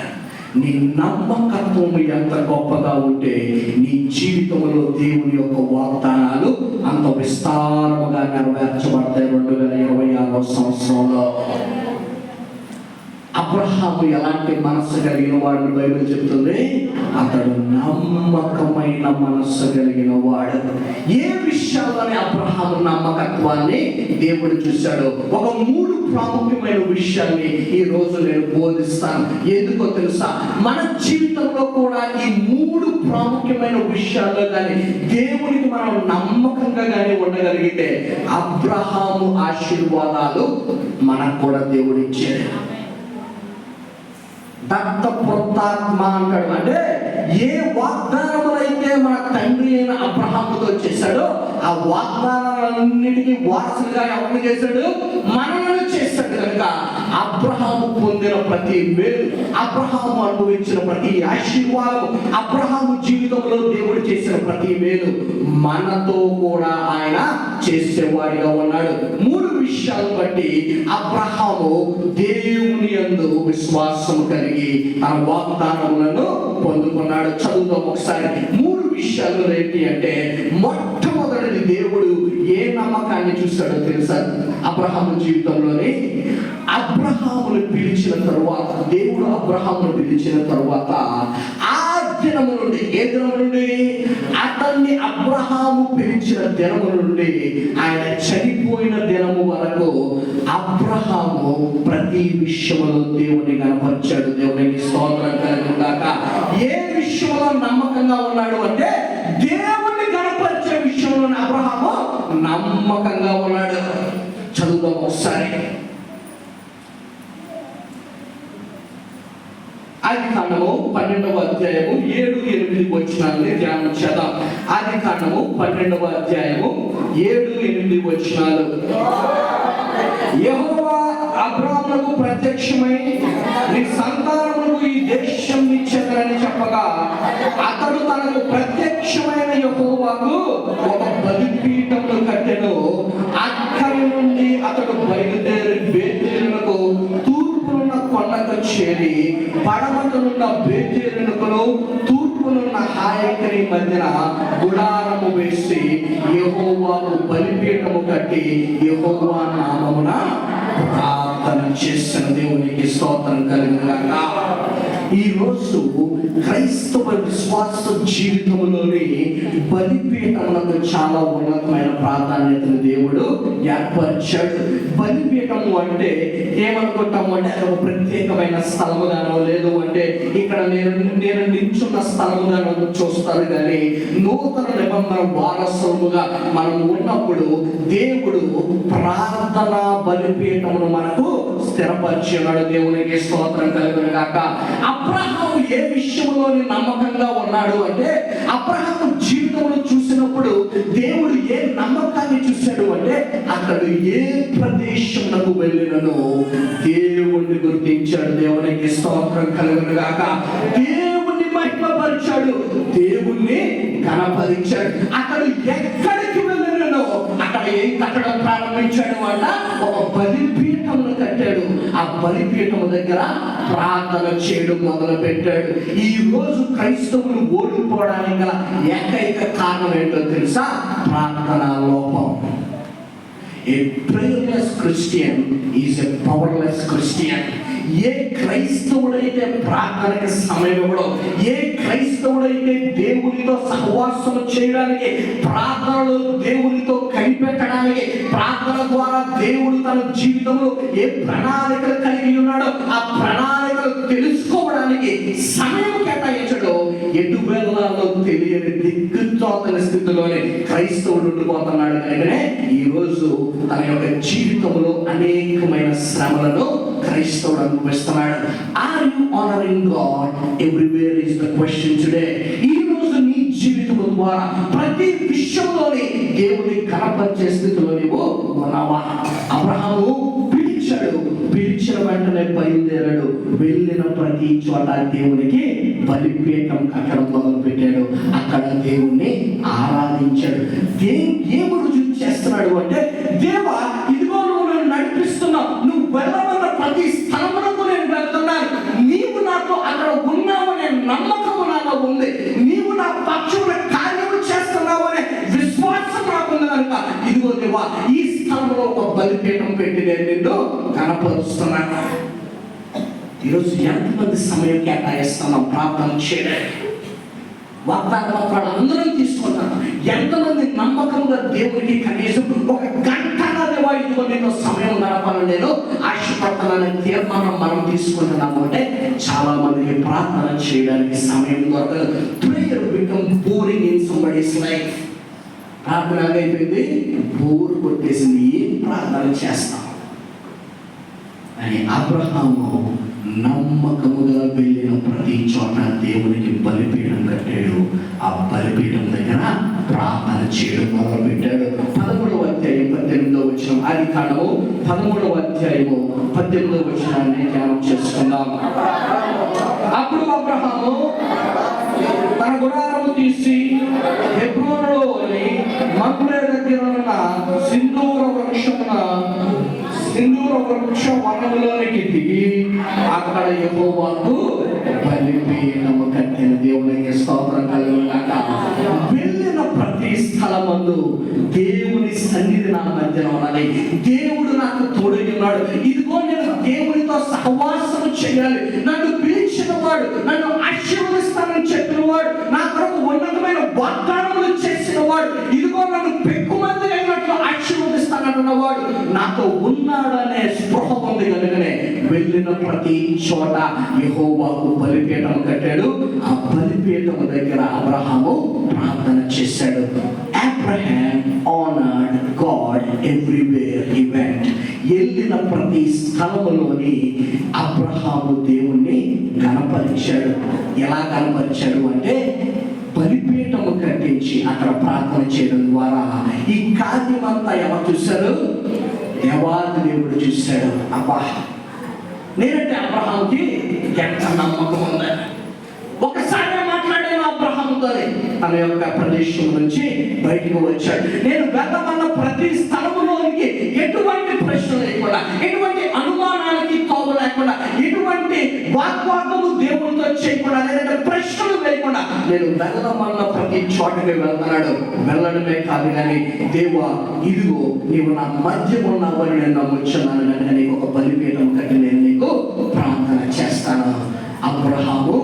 నీ నమ్మకత్వం ఎంత గొప్పగా ఉంటే నీ జీవితంలో దేవుని యొక్క వాగ్దానాలు అంత విస్తారముగా నెరవేర్చబడతాయి. 2026వ సంవత్సరంలో అబ్రహాము ఎలాంటి మనస్సు కలిగిన వాడిని బైబిల్ చెప్తుంది? అతడు నమ్మకమైన మనస్సు కలిగిన వాడు. ఏ విషయాల్లోనే అబ్రహాము నమ్మకత్వాన్ని దేవుడు చూశాడు. ఒక 3 ప్రాముఖ్యమైన విషయాన్ని ఈ రోజు నేను బోధిస్తాను. ఎందుకో తెలుసా? మన జీవితంలో కూడా ఈ 3 ప్రాముఖ్యమైన విషయాల్లో కానీ దేవునికి మనం నమ్మకంగా కానీ ఉండగలిగితే అబ్రహాము ఆశీర్వాదాలు మనకు కూడా దేవుడు ఇచ్చాడు. దత్తపుత్రాత్మ అంటాడు. అంటే ఏ వాగ్దానములైతే మన తండ్రి అయిన అబ్రహాముతో చేశాడో ఆ వాగ్దానాలన్నిటికీ వారసులుగా ఎవరిని చేశాడు? మనలను చేశాడు. కనుక అబ్రహాము పొందిన ప్రతి మేలు, అబ్రహాము అనుభవించిన ప్రతి ఆశీర్వాదం, అబ్రహాము జీవితంలో దేవుడు చేసిన ప్రతి మేలు మనతో కూడా ఆయన చేసేవాడిగా ఉన్నాడు. 3 విషయాలు బట్టి అబ్రహాము దేవుని యందు విశ్వాసం కలిగి తన వాగ్దానములను పొందుకున్నాడు. చదువుదాం ఒకసారి. 3 విషయాలు ఏంటి అంటే, మొట్టమొదటిది దేవుడు ఏ నమ్మకాన్ని చూశాడో తెలుసా? అబ్రహాము జీవితంలోని అబ్రహామును పిలిచిన తరువాత, దేవుడు అబ్రహామును పిలిచిన తరువాత ఆ దినము నుండి, ఏ దినము నుండి? అతన్ని అబ్రహాము పిలిచిన దినము నుండి ఆయన చనిపోయిన దినము వరకు అబ్రహాము ప్రతి విషయంలో దేవుని కనపరిచాడు. దేవునికి స్తోత్రం కలుగును గాక. ఏ విషయంలో నమ్మకంగా ఉన్నాడు అంటే, దేవుని కనపరిచే విషయంలో అబ్రహాము నమ్మకంగా ఉన్నాడు. చదువుదాం ఒకసారి. ఆదికాండము 12వ అధ్యాయము 7-8 వచనాలని ధ్యానం చేద్దాం. ఆదికాండము 12వ అధ్యాయము 7-8 వచనాలు. యెహోవా అబ్రాహాముకు ప్రత్యక్షమై నీ సంతానములకు ఈ దేశం ఇచ్చెదనని చెప్పగా, అతడు తనకు ప్రత్యక్షమైన యెహోవాకు ఒక బలిపీఠమును కట్టెను. అక్కడి నుండి అతడు బయలుదేరి బేతేలునకు తూర్పునున్న కొండకు చేరి, పడమటనున్న బేతేలునకును తూర్పునున్న హాయకని మధ్యన గుడారము వేసి యెహోవాకు బలిపీఠము కట్టి యెహోవా నామమున ప్రార్థన చేసిన దేవునికి స్తోత్రం కలుగును గాక. ఈ రోజు క్రైస్తవ విశ్వాస జీవితంలోని బలిపీఠములకు చాలా ఉన్నతమైన ప్రాధాన్యతను దేవుడు ఏర్పరిచాడు. బలిపీఠము అంటే ఏమనుకుంటాము అంటే అది ఒక ప్రత్యేకమైన స్థలముగానో, లేదు అంటే ఇక్కడ నేను నిల్చున్న స్థలముగానో చూస్తారు. కానీ నూతన నిబంధన వారసులుగా మనం ఉన్నప్పుడు దేవుడు ప్రార్థన బలిపీఠమును మనకు స్థిరపరిచినాడు. దేవునికి స్తోత్రం కలుగును గాక. అబ్రహాము ఏ విషయంలో నమ్మకంగా ఉన్నాడు అంటే, అబ్రహాము జీవితంలో చూసినప్పుడు దేవుడు ఏ నమ్మకాన్ని చూశాడు అంటే, అతడు ఏ ప్రదేశంలో వెళ్ళినను దేవుణ్ణి గుర్తించాడు. దేవునికి దేవునికి స్తోత్రం కలుగును గాక. దేవుణ్ణి మహిమపరిచాడు, దేవుణ్ణి కనపరిచాడు. అతడు ఎక్కడికి వెళ్ళినో అక్కడ ఏం కట్టడం ప్రారంభించాడు వల్ల ఒక బలిపీఠమును కట్టాడు. ఆ బలిపీఠము దగ్గర ప్రార్థన చేయడం మొదలు పెట్టాడు. ఈ రోజు క్రైస్తవులు ఓడిపోవడానికి గల ఏకైక కారణం ఏంటో తెలుసా? ప్రార్థనా లోపం. A prayerless Christian is a powerless Christian. ఏ క్రైస్తవుడైతే ప్రార్థనకి సమయం ఇవ్వడం, ఏ క్రైస్తవుడైతే దేవునితో సహవాసం చేయడానికి, ప్రార్థనలో దేవునితో కనిపెట్టడానికి, ప్రార్థన ద్వారా దేవుడు తన జీవితంలో ఏ ప్రణాళికలు కలిగి ఉన్నాడో ఆ ప్రణాళికలు తెలుసుకోవడానికి సమయం కేటాయించడం, ఎటు వెళ్ళాలో తెలియని దిక్కుతోచని స్థితిలోనే క్రైస్తవుడు ఉండిపోతున్నాడు. కనుకనే ఈరోజు తన యొక్క జీవితంలో అనేకమైన శ్రమలను క్రైస్తవుడు అనుభవిస్తున్నాడు. Are you honouring God everywhere is the question today. ఈ రోజు నీ జీవితం ద్వారా ప్రతి విషయంలోని దేవుని కనపరిచే స్థితిలో నీవు ఉన్నావా? అబ్రహాము పిలిచిన వెంటనే బయలుదేరాడు. వెళ్ళిన ప్రతి చోట దేవునికి బలిపీఠం కట్టడం మొదలు పెట్టాడు. అక్కడ దేవుణ్ణి ఆరాధించాడు. ఏమి రుజువు చేస్తున్నాడు అంటే, దేవా ఇదిగో నువ్వు నన్ను నడిపిస్తున్నావు, నువ్వు వెళ్ళవన్న ప్రతి స్థలమునకు నేను వెళ్తున్నాను, నీవు నాతో అక్కడ ఉన్నావనే నమ్మకము నాలో ఉంది, నీవు నా పక్షుల కార్యము చేస్తున్నావు అనే విశ్వాసం నాకుంది కనుక ఇదిగో దేవా ఈ స్థలంలో ఒక బలిపీఠం పెట్టి నేను నిన్ను కనపరుస్తున్నాను. ఈరోజు ఎంతమంది సమయం కేటాయిస్తున్నాం ప్రార్థన చేయడానికి? వాగ్దానాలు అందరం తీసుకుంటాం. ఎంతమంది నమ్మకంగా దేవునికి కనీసం ఒక గంట దేవా ఇదిగో నీతో సమయం గడపాలని నేను ఆశపడుతున్నానని తీర్మానం మనం తీసుకుంటున్నాము అంటే చాలా మందికి ప్రార్థన చేయడానికి సమయం దొరకదు. Prayer become boring in somebody's life. ప్రార్థన అయిపోయింది, బోర్ కొట్టేసింది, ఏం ప్రార్థన చేస్తాం అని. అబ్రహాము నమ్మకముగా వెళ్ళిన ప్రతి చోట దేవునికి బలిపీఠం కట్టాడు. ఆ బలిపీఠం దగ్గర ప్రార్థన చేయడం మొదలు పెట్టాడు. 13వ అధ్యాయం 18వ వచనం, ఆది కాండము 13వ అధ్యాయము 18వ వచనాన్ని ధ్యానం చేసుకుందాం. అప్పుడు అబ్రహాము తన గుడారము తీసి హెబ్రోనులోని మమ్రే దగ్గర ఉన్న సింధూర వృక్ష వనములోనికి దిగి అక్కడ యెహోవాకు బలిపీఠము కట్టిన. దేవునికి స్తోత్రం కలుగును గాక. వెళ్ళిన ప్రతి స్థలమందు దేవుని సన్నిధి నా మధ్యన ఉన్నది, దేవుడు నాకు తోడై ఉన్నాడు, ఇదిగో నేను దేవునితో సహవాసం చేయాలి, నన్ను పిలిచిన వాడు, నన్ను ఆశీర్వదిస్తానని చెప్పిన వాడు, నా కొరకు ఉన్నతమైన వాగ్దానములు చేసిన వాడు, ఇదిగో నన్ను పెక్కుమంది అయినట్లు ఆశీర్వదిస్తానంటున్నవాడు నాతో ఉన్నాడనే స్పృహ ఉంది కనుకనే వెళ్ళిన ప్రతి చోట యెహోవాకు బలిపీఠం కట్టాడు. ఆ బలిపీఠం దగ్గర అబ్రహాము ప్రార్థన చేశాడు. Abraham honored God everywhere he went. వెళ్ళిన ప్రతి స్థలములోని అబ్రహాము దేవుణ్ణి కనపరిచాడు. ఎలా కనపరిచాడు అంటే, బలిపీఠము కట్టించి అక్కడ ప్రార్థన చేయడం ద్వారా ఈ కార్యమంతా ఎవరు చూశారు? దేవాది దేవుడు చూశాడు. అబ్బా, నేనంటే అబ్రహాముకి ఎంత నమ్మకం ఉందని ఒకసారి మాట్లాడాను అబ్రహాముతో. తన యొక్క ప్రదేశం నుంచి బయటకు వచ్చాడు. నేను వెళ్ళమన్న ప్రతి స్థలములోనికి ఎటువంటి ప్రశ్న లేకుండా, ఎటువంటి అనుమానాలకి తోవ లేకుండా, ఎటువంటి వాగ్వాదము దేవుడితో చేయకుండా, లేదంటే ప్రశ్నలు లేకుండా నేను వెళ్ళమన్న ప్రతి చోటకి వెళ్తున్నాడు. వెళ్ళడమే కాదు కానీ, దేవా ఇదిగో నీవు నా మధ్య ఉన్నావని నేను నమ్ముచున్నాను కనుక నీకు ఒక బలిపీఠం కట్టి నేను నీకు ప్రార్థన చేస్తాను. అబ్రహాము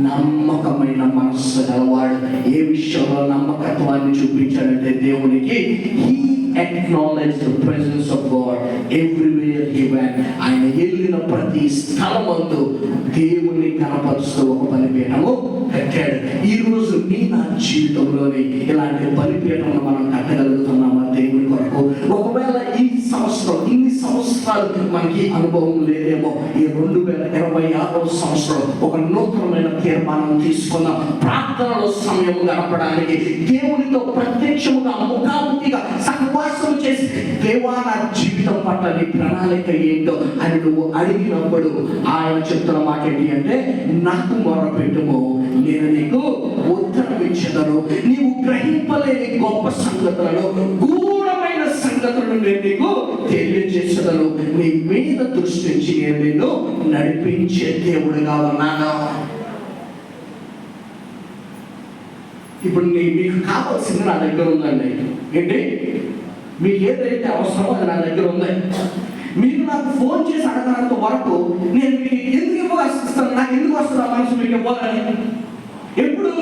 నమ్మకమైన మనస్సు గలవాడు. ఏ విషయంలో నమ్మకత్వాన్ని చూపించాడంటే దేవునికి, he acknowledged the presence of God everywhere he went. ఆయన వెళ్ళిన ప్రతి స్థలమందు దేవుని కనపరుస్తూ ఒక బలిపీఠము కట్టాడు. ఈ రోజు నా జీవితంలోని ఇలాంటి బలిపీఠమును మనం కట్టగలుగుతున్నామా దేవుని కొరకు? ఒకవేళ ఈ సంవత్సరం, ఇన్ని సంవత్సరాలు మనకి అనుభవం లేదేమో, ఈ 2026వ సంవత్సరం ఒక నూతనమైన తీర్మానం తీసుకుందాం. ప్రార్థనలో సమయం గడపడానికి, దేవునితో ప్రత్యక్షముగా ముఖాముఖిగా సహవాసం చేసి, దేవా నా జీవితం పట్ల నీ ప్రణాళిక ఏంటో అని నువ్వు అడిగినప్పుడు ఆయన చెప్తున్న మాట ఏంటి అంటే, నాకు మొరపెట్టుము, నేను నీకు ఉత్తరం ఇచ్చేదను, నీవు గ్రహింపలేని గొప్ప సంగతులను, గూఢమైన సంగతులను నేను నీకు తెలియజేసేదను, నీ మీద దృష్టించి నేను నిన్ను నడిపించే దేవుడిగా ఉన్నాను. ఇప్పుడు మీకు కావాల్సింది నా దగ్గర ఉందండి. ఏంటి? మీకు ఏదైతే అవసరమో అది నా దగ్గర ఉంది. మీరు నాకు ఫోన్ చేసి అడగనంత వరకు నేను మీకు ఎందుకు ఇవ్వాల్సిస్తాను, నాకు ఎందుకు వస్తుంది ఆ మనసు మీకు ఇవ్వాలని? ఎప్పుడు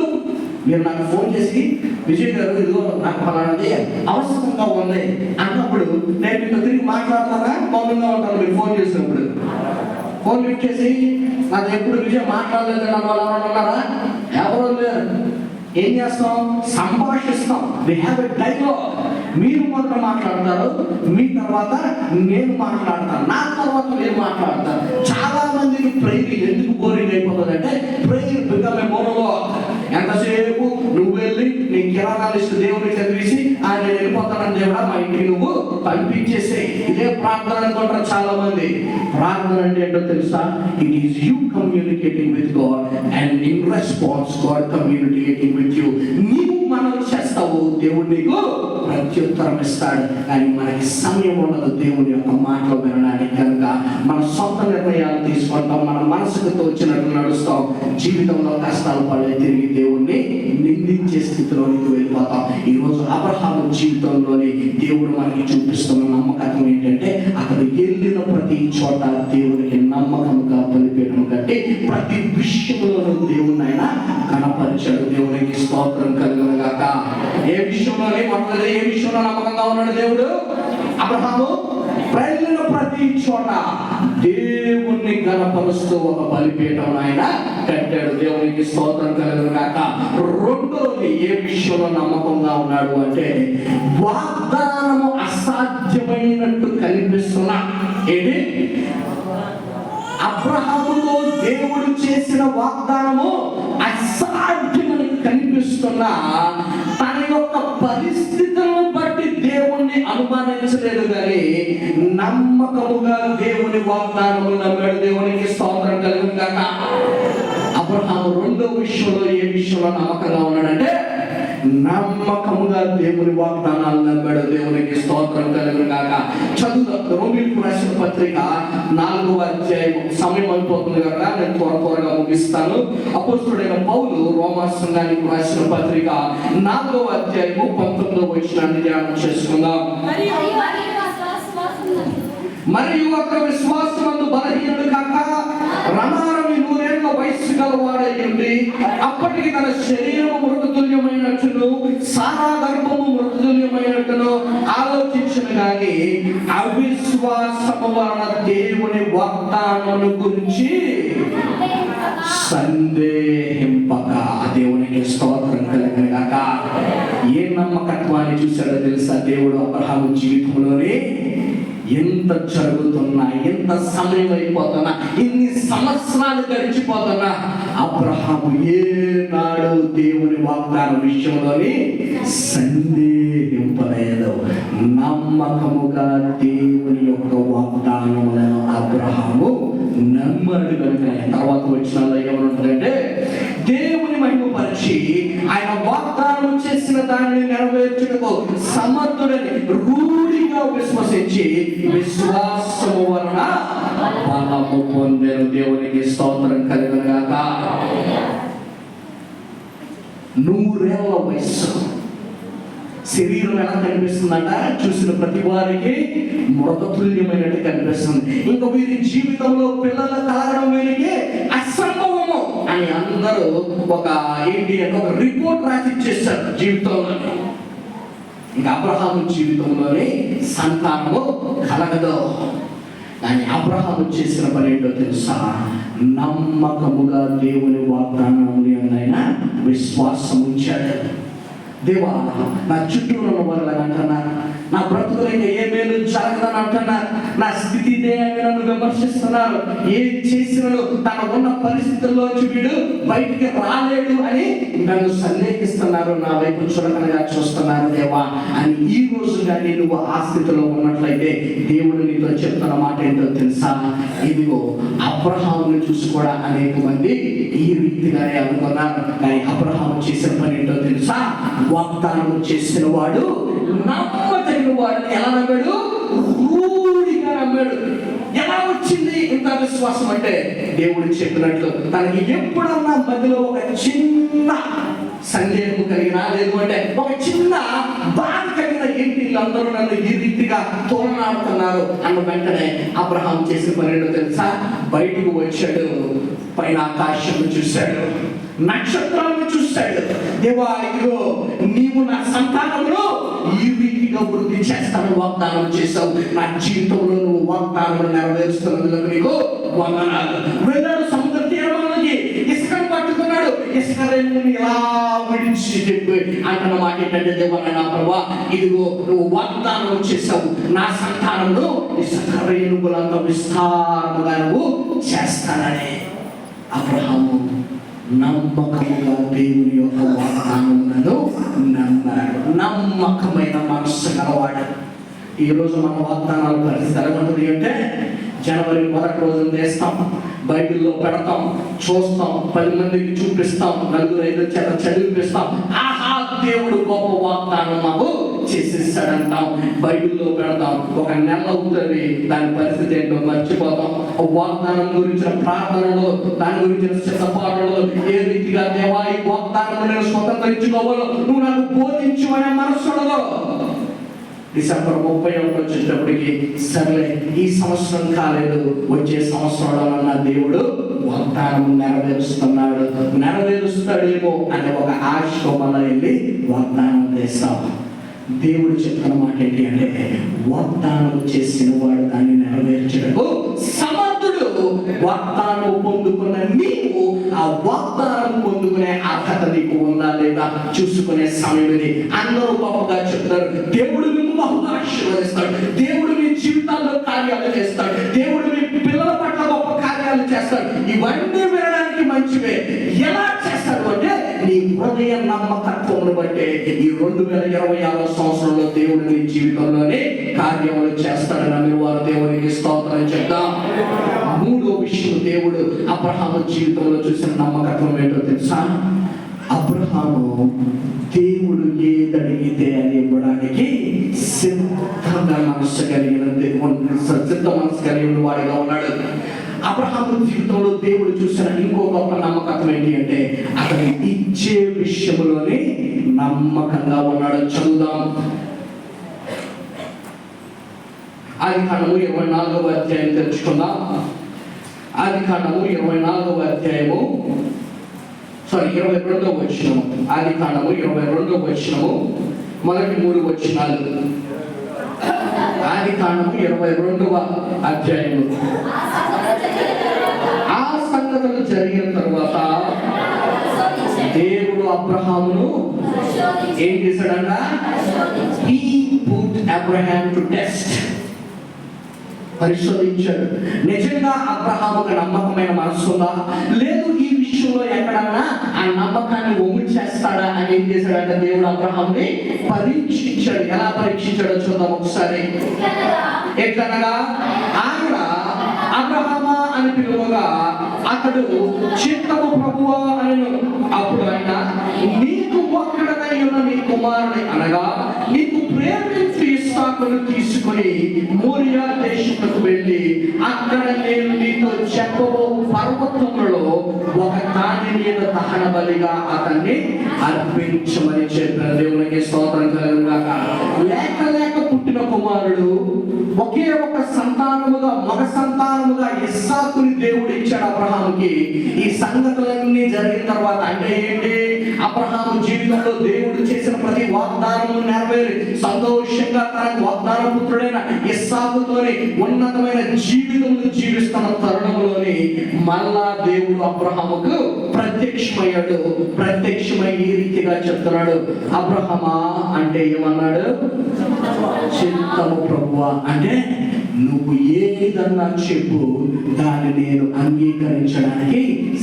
మీరు నాకు ఫోన్ చేసి, విజయ్ గారు ఇదిగో నాకు ఫలానాది అవసరంగా ఉంది అన్నప్పుడు నేను మీతో తిరిగి మాట్లాడతానా? మౌనంగా ఉంటాను. మీరు ఫోన్ చేసినప్పుడు ఫోన్ లిఫ్ట్ చేసి, నాకు ఎప్పుడు విజయ్ మాట్లాడలేదు అన్న వాళ్ళు ఎవరైనా ఉన్నారా? ఎవరు లేరు. ఏం చేస్తాం? సంభాషిస్తాం. We have a dialogue. మీరు మొదట మాట్లాడతారు, మీ తర్వాత నేను మాట్లాడతాను, నా తర్వాత మీరు మాట్లాడతారు. చాలా మందికి ప్రేయర్ ఎందుకు బోరింగ్ అయిపోతుంది అంటే, ప్రేయర్ బికమ్ ఎ మోనోలాగ్. ఎంతసేపు నువ్వు వెళ్ళి నీ కిరాణా లిస్ట్ దేవుడికి చదివేసి ఆయన వెళ్ళిపోతానని దేవుడా మా ఇంటికి నువ్వు పంపించేసే, ఇదే ప్రార్థన అనుకుంటారు చాలా మంది. ప్రార్థన అంటే ఏంటో తెలుసా? It is you communicating with God and in response God communicating with you. నీవు మనం చేస్తావు, దేవుడు నీకు ప్రత్యుత్తరం ఇస్తాడు. కానీ మనకి సమయం ఉండదు దేవుని యొక్క మాటలు వినడానికి. కనుక మన సొంత నిర్ణయాలు తీసుకుంటాం, మన మనసుకు తోచినట్టు నడుస్తాం, జీవితంలో కష్టాలు పడే తిరిగి దేవుణ్ణి నిందించే స్థితిలోనికి వెళ్ళిపోతాం. ఈరోజు అబ్రహాము జీవితంలోని దేవుడు మనకి చూపిస్తున్న నమ్మకత్వం ఏంటంటే, అతడు వెళ్ళిన ప్రతి చోట దేవునికి నమ్మకంగా బలిపీఠం కట్టి ప్రతి విషయంలోనూ దేవుణ్ణి ఆయన కనపరిచాడు. దేవునికి స్తోత్రం కలుగును గాక. ఏ విషయంలోనే మొదటి ఏ విషయంలో నమ్మకంగా ఉన్నాడు దేవుడు? అబ్రహాము వెళ్ళిన ప్రతి చోట దేవుణ్ణి కనపరుస్తూ ఒక బలిపీఠం ఆయన కట్టాడు. దేవునికి స్తోత్రం కలుగును గాక. రెండోది ఏ విషయంలో నమ్మకంగా ఉన్నాడు అంటే, వాగ్దానము అసాధ్యమైనట్టు కనిపిస్తున్నా ఏంటి? అబ్రహాముతో దేవుడు చేసిన వాగ్దానము అసాధ్యమని కనిపిస్తున్నా తన యొక్క పరిస్థితులను బట్టి దేవుణ్ణి అనుమానించలేదు, కానీ నమ్మకముగా దేవుని వాగ్దానము నమ్మాడు. దేవునికి స్తోత్రం కలుగును గాక. అబ్రహాము రెండో విషయంలో ఏ విషయంలో నమ్మకంగా ఉన్నాడంటే, నమ్మకముగా దేవుని వాగ్దానాలు నమ్మాడు. దేవునికి స్తోత్రం కలుగును గాక. చదువుదాం. రోమీయులకు రాసిన పత్రిక 4వ అధ్యాయం. సమయం అయిపోతుంది కదా, నేను త్వరగా ముగిస్తాను. అపోస్తలుడైన పౌలు రోమా సంఘానికి రాసిన పత్రిక 4వ అధ్యాయము 19వ వచనాన్ని ధ్యానం చేసుకుందాం. మరియు ఒకరు విశ్వాసమందు బలహీనుడు కాక రమారమి 100 ఏళ్ల వయస్సు గలవాడై ఉండి అప్పటికి తన శరీరము మృతతుల్యమైనట్టును సారా గర్భము మృతతుల్యమైనట్టును ఆలోచించను, కానీ అవిశ్వాసము వలన దేవుని వాగ్దానమును గురించి సందేహింపక. దేవునికి స్తోత్రం కలుగును గాక. ఏ నమ్మకత్వాన్ని చూశాడో తెలుసా? దేవుడు అబ్రహాము జీవితంలోనే ఎంత జరుగుతున్నా, ఎంత సమయం అయిపోతున్నా, ఇన్ని సంవత్సరాలు గడిచిపోతున్నా అబ్రహాము ఏనాడు దేవుని వాగ్దాన విషయంలోని సందేహింపలేదు. నమ్మకముగా దేవుని యొక్క వాగ్దానములను అబ్రహాము నమ్మడు. కనుక తర్వాత వచ్చిన ఏమనుంటుందంటే, దేవుని మహిమపరిచి ఆయన వాగ్దానం చేసిన దానిని నెరవేర్చుటకు సమర్థుడని రూఢిగా విశ్వసించి విశ్వాసము వలన బలము పొందెను. దేవునికి స్తోత్రం కలుగును గాక. 100 ఏళ్ల వయస్సు. శరీరం ఎలా కనిపిస్తుందంట? చూసిన ప్రతి వారికి మృతతుల్యమైనట్టు కనిపిస్తుంది. ఇంకా వీరి జీవితంలో పిల్లలు కలగడం వీరికి అసంభవము అని అందరూ ఒక రిపోర్ట్ రాసి ఇచ్చేస్తారు జీవితంలో. ఇంకా అబ్రహాము జీవితంలోనే సంతానము కలగదు. కానీ అబ్రహాము చేసిన పని ఏంటో తెలుసా? నమ్మకముగా దేవుని వాగ్దానాన్ని ఆయన విశ్వాసం ఉంచాడు. దేవా, నా చుట్టూ ఉన్న వాళ్ళు అంటున్నారు, నా బ్రతుకులైతే ఏ మేలు జరగదని అంటున్నారు. నా స్థితి ఇదే అని నన్ను విమర్శిస్తున్నారు. ఏం చేసినాడు తన ఉన్న పరిస్థితుల్లోంచి వీడు బయటికి రాలేడు అని నన్ను సందేహిస్తున్నారు, నా వైపు చులకనగా చూస్తున్నారు దేవా అని. ఈ రోజు కానీ నువ్వు ఆ స్థితిలో ఉన్నట్లయితే దేవుడు నీతో చెప్తున్న మాట ఏంటో తెలుసా? ఇదిగో అబ్రహాముని చూసి కూడా అనేక మంది ఈ రీతిగానే అనుకున్నారు. కానీ అబ్రహాము చేసిన పని ఏంటో తెలుసా? వాగ్దానం చేసిన వాడు నమ్మదగిన వాడిని ఎలా నమ్మాడు? రూఢిగా నమ్మాడు. ఎలా వచ్చింది ఇంత విశ్వాసం అంటే, దేవుడు చెప్పినట్లు తనకి ఎప్పుడన్నా మధ్యలో ఒక చిన్న సందేహం కలిగినా, లేదు అంటే ఒక చిన్న బాధ కలిగిన, ఏంటి వీళ్ళందరూ నన్ను ఈ రీతిగా తోలనాడుతున్నారు అన్న వెంటనే అబ్రహాం చేసిన పని ఏంటో తెలుసా? బయటకు వచ్చాడు, పైన ఆకాశం చూశాడు, నక్షత్రాలను చూశాడు. దేవా ఇదిగో నీవు నా సంతానంలో ఈ రీతిగా వృద్ధి చేస్తాను వాగ్దానం చేశావు. నా జీవితంలో నువ్వు వాగ్దానం నెరవేరుస్తున్నందుకు నీకు వందనాలు. వెళ్ళాడు సముద్ర తీరంలోకి, ఇసుకను పట్టుకున్నాడు. ఇసుక రేణువుని ఎలా విడిచి చెప్పి అంటున్న మాట ఏంటంటే, దేవా నా ప్రభా ఇదిగో నువ్వు వాగ్దానం చేశావు, నా సంతానంలో ఇసుక రేణువులంత విస్తారముగా నువ్వు చేస్తానని. అబ్రహాము నమ్మకముగా దేవుని యొక్క వాగ్దానములను నమ్మాడు. నమ్మకమైన మనస్సు గలవాడు. ఈరోజు మన వాగ్దానాలు పరిస్థితి ఎలాగుంటుంది అంటే, జనవరి 1 రోజున వేస్తాం, బైబిల్లో పెడతాం, చూస్తాం, 10 మందికి చూపిస్తాం, 4-5 చేత చదివిపిస్తాం. ఆహా దేవుడు గొప్ప వాగ్దానం మాకు చేసేసాడంటాం. బైబిల్లో పెడతాం, ఒక నెల అవుతుంది, దాని పరిస్థితి ఏంటో మర్చిపోతాం. వాగ్దానం గురించిన ప్రార్థనలో, దాని గురించిన సిద్ధపాటులో ఏ రీతిగా దేవా ఈ వాగ్దానం నేను స్వతంత్రించుకోవాలో నువ్వు నాకు బోధించు అనే మనస్సు ఉండదు. డిసెంబర్ 31 వచ్చేటప్పటికి సర్లే ఈ సంవత్సరం కాలేదు, వచ్చే సంవత్సరంలో నా దేవుడు వాగ్దానం నెరవేరుస్తున్నాడు, నెరవేరుస్తాడేమో అనే ఒక ఆశ వల్ల వెళ్ళి వాగ్దానం చేస్తాం. దేవుడు చెప్తున్న మాట ఏంటి అంటే, వాగ్దానం చేసిన వాడు దాన్ని నెరవేర్చడకు సమర్థుడు. వాగ్దానం పొందుకున్న నీవు ఆ వాగ్దానం పొందుకునే అర్హత నీకు ఉందా లేదా చూసుకునే సమయం ఇది. అందరూ గొప్పగా చెప్తారు, దేవుడు మీకు బహుగా ఆశీర్వదిస్తాడు, దేవుడు మీ జీవితాల్లో కార్యాలు చేస్తాడు, దేవుడు మీ పిల్లల పట్ల గొప్ప కార్యాలు చేస్తాడు. ఇవన్నీ వినడానికి మంచివే. ఎలా చేస్తాడు అంటే, నీ హృదయ నమ్మకత్వమును బట్టి ఈ 2026 సంవత్సరంలో దేవుడు నీ జీవితంలోనే కార్యములు చేస్తాడని నమ్మిన వారు దేవునికి స్తోత్రం చెప్తాం. 3వ విషయం దేవుడు అబ్రహాము జీవితంలో చూసిన నమ్మకత్వం ఏంటో తెలుసా? అబ్రహాము దేవుడు ఏదడిగితే అని ఇవ్వడానికి సిద్ధ మనస్సు కలిగిన వాడిగా ఉన్నాడు. అబ్రహాము జీవితంలో దేవుడు చూసిన ఇంకో గొప్ప నమ్మకత్వం ఏంటి అంటే, అతను ఇచ్చే విషయంలోనే నమ్మకంగా ఉన్నాడు. చదువుదాం. ఆదికాండము 24వ అధ్యాయం తెరుచుకుందాం. ఆదికాండము 24వ అధ్యాయము 22వ వచనము. ఆదికాండము 22వ వచనము మొదటి 3 వచనాలు. ఆదికాండము 22వ అధ్యాయము. ఆ సంగతులు జరిగిన తర్వాత దేవుడు అబ్రహామును ఏం చేశాడంట? He put Abraham to test. పరిశోధించాడు. నిజంగా అబ్రహాముకు నమ్మకమైన మనసు ఉందా, లేదు ఈ విషయంలో ఎక్కడన్నా ఆ నమ్మకాన్ని ఒమ్ము చేస్తాడా అని ఏం చేశాడంటే, దేవుడు అబ్రహాముని పరీక్షించాడు. ఎలా పరీక్షించాడో చూద్దాం ఒకసారి. ఎట్లనగా ఆయన అబ్రహామా అని పిలువగా అతడు చిత్తము ప్రభువా అనెను. అప్పుడు ఆయన, నీకు ఒక్కడనై ఉన్న నీ కుమారుని అనగా నీకు ప్రేమించి ఇస్సాకును తీసుకొని మోరియా దేశమునకు వెళ్ళి అక్కడ నేను నీతో చెప్పబో పర్వతములలో ఒక దాని మీద దహన బలిగా అతన్ని అర్పించమని చెప్పిన దేవునికి స్తోత్రం కలుగుగాక. లేక లేక పుట్టిన కుమారుడు, ఒకే ఒక సంతానముగా, మగ సంతానముగా ఇస్సాకుని దేవుడు ఇచ్చాడు అబ్రహాముకి. ఈ సంగతులన్నీ జరిగిన తర్వాత అంటే ఏంటి? అబ్రహాము జీవితంలో దేవుడు చేసిన ప్రతి వాగ్దానము నెరవేరి సంతోషంగా తనకు వాగ్దానం పుత్రుడైన ఇస్సాకుతోని ఉన్నతమైన జీవితం జీవిస్తున్న తరుణంలోని మళ్ళా దేవుడు అబ్రహాముకు ప్రత్యక్షమయ్యాడు. ప్రత్యక్షమై ఈ రీతిగా చెప్తున్నాడు, అబ్రహమా అంటే ఏమన్నాడు? చిత్తము ప్రభువా, అంటే నువ్వు ఏదన్నా చెప్పు, దాన్ని నేను అంగీకరించడానికి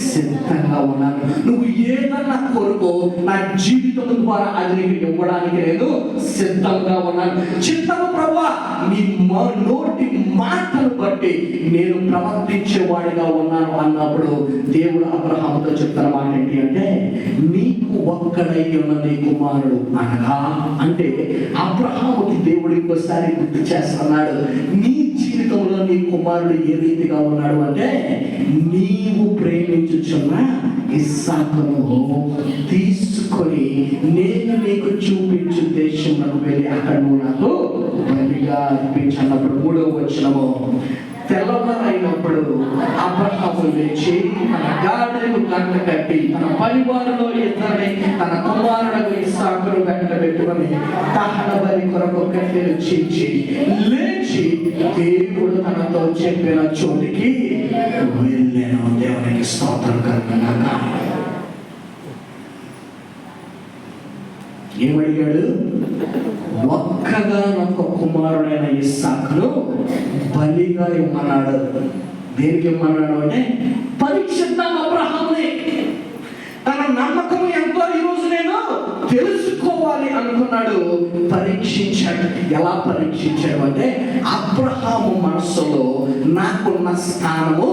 సిద్ధంగా ఉన్నాను. నువ్వు ఏదన్నా కోరుకో, నా జీవితం ద్వారా అది నీకు ఇవ్వడానికి నేను సిద్ధంగా ఉన్నాను. చిత్తము ప్రభువా, నీ నోటి మాటను బట్టి నేను ప్రవర్తించేవాడిగా ఉన్నాను అన్నప్పుడు దేవుడు అబ్రహాముతో చెప్తున్న మాట ఏంటి అంటే, నీకు ఒక్కడై ఉన్న నీ కుమారుడు అనగా, అంటే అబ్రహాముకి దేవుడు ఇంకోసారి గుర్తు చేస్తున్నాడు, నీ జీవితంలో నీ కుమారుడు ఏ రీతిగా ఉన్నాడు అంటే, నీవు ప్రేమించుచున్న ఇస్సాకును తీసుకొని నేను నీకు చూపించు దేశంలోకి వెళ్ళి అక్కడ నువ్వు నాకు బలిగా అర్పించన్నప్పుడు 3వ వచనము, తెల్లవారైనప్పుడు అబ్రహాము లేచి తన గాడిదకు గంట కట్టి తన పరివారంలో ఇద్దరిని తన కుమారుడు ఇస్సాకును వెంట పెట్టుకొని దహన బలి కొరకు కట్టెలు చీల్చి లేచి దేవుడు తనతో చెప్పిన చోటికి వెళ్ళాను. దేవునికి స్తోత్రం కలుగుగాక. ఏమడిగాడు? ఒక్కగానొక్క కుమారుడైన ఇస్సాకును బలిగా ఇమ్మన్నాడు. దేనికి ఇమ్మన్నాడు అంటే, పరీక్షిద్దాం అబ్రహాముని. తన నమ్మకం ఎంతో ఈరోజు నేను తెలుసుకోవాలి అనుకున్నాడు. పరీక్షించాడు. ఎలా పరీక్షించాడు అంటే, అబ్రహాము మనస్సులో నాకున్న స్థానము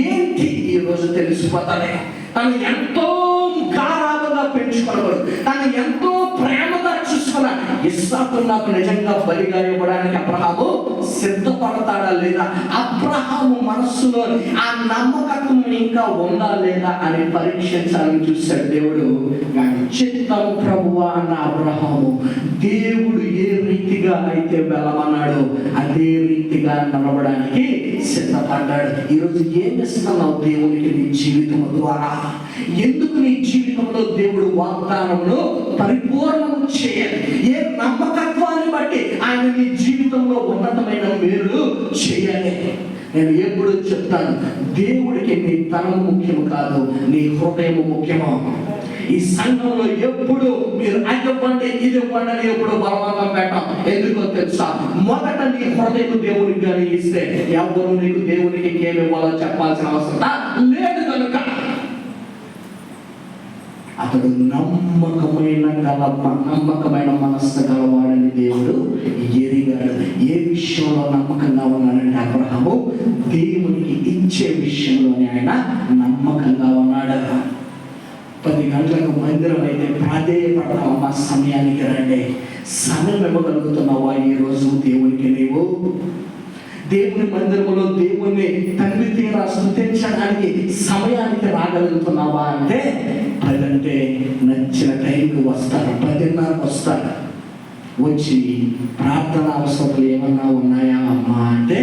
ఏంటి ఈరోజు తెలిసిపోతానే. తను ఎంతో గారాబుగా పెంచుకున్నాడు, తను ఎంతో ప్రేమగా చూసుకున్న ఇస్సాకు నాకు నిజంగా బలిగా ఇవ్వడానికి అబ్రహాము సిద్ధపడతాడా లేదా, అబ్రహాము మనస్సులో ఆ నమ్మకత్వం ఇంకా ఉందా లేదా అని పరీక్షించాలని చూశాడు దేవుడు. చిత్తము ప్రభువా అన్న అబ్రహాము దేవుడు ఏ రీతిగా అయితే వెళ్ళమన్నాడో అదే రీతిగా నడవడానికి సిద్ధపడ్డాడు. ఈరోజు ఏం ఇస్తున్నావు దేవునికి నీ జీవితం ద్వారా? ఎందుకు నీ జీవితంలో దేవుడు వాగ్దానమును పరిపూర్ణము చేయాలి? ఏ నమ్మకత్వాన్ని బట్టి ఆయన నీ జీవితంలో ఉన్నతమైన మేలు చేయాలి? నేను ఎప్పుడు చెప్తాను, దేవుడికి నీ తనం ముఖ్యము కాదు, నీ హృదయము ముఖ్యము. ఈ సంఘంలో ఎప్పుడు మీరు అది ఇవ్వండి ఇది ఇవ్వండి అని ఎప్పుడు బలవంతం పెట్టాం. ఎందుకో తెలుసా? మొదట నీ హృదయం దేవునికి కానీ ఇస్తే ఎవరు నీకు దేవునికి ఏమి ఇవ్వాలో చెప్పాల్సిన అవసరం లేదు. కనుక అతడు నమ్మకమైన మనస్సు గలవాడని దేవుడు ఎరిగాడు. ఏ విషయంలో నమ్మకంగా ఉన్నాడంటే అబ్రహాము దేవునికి ఇచ్చే విషయంలోనే ఆయన నమ్మకంగా ఉన్నాడు. 10 గంటలకు మందిరం అయితే ప్రాధేయపడతామా, సమయానికి రండి. సమయం ఇవ్వగలుగుతున్నావా ఈరోజు దేవునికి? నీవు దేవుని మందిరంలో దేవుణ్ణి తండ్రి తీరా స్తుతించడానికి సమయానికి రాగలుగుతున్నావా అంటే, ప్రజంటే నచ్చిన టైంకి వస్తారు, 10:30కు వస్తారు. వచ్చి ప్రార్థన అవసరాలు ఏమన్నా ఉన్నాయా అమ్మా అంటే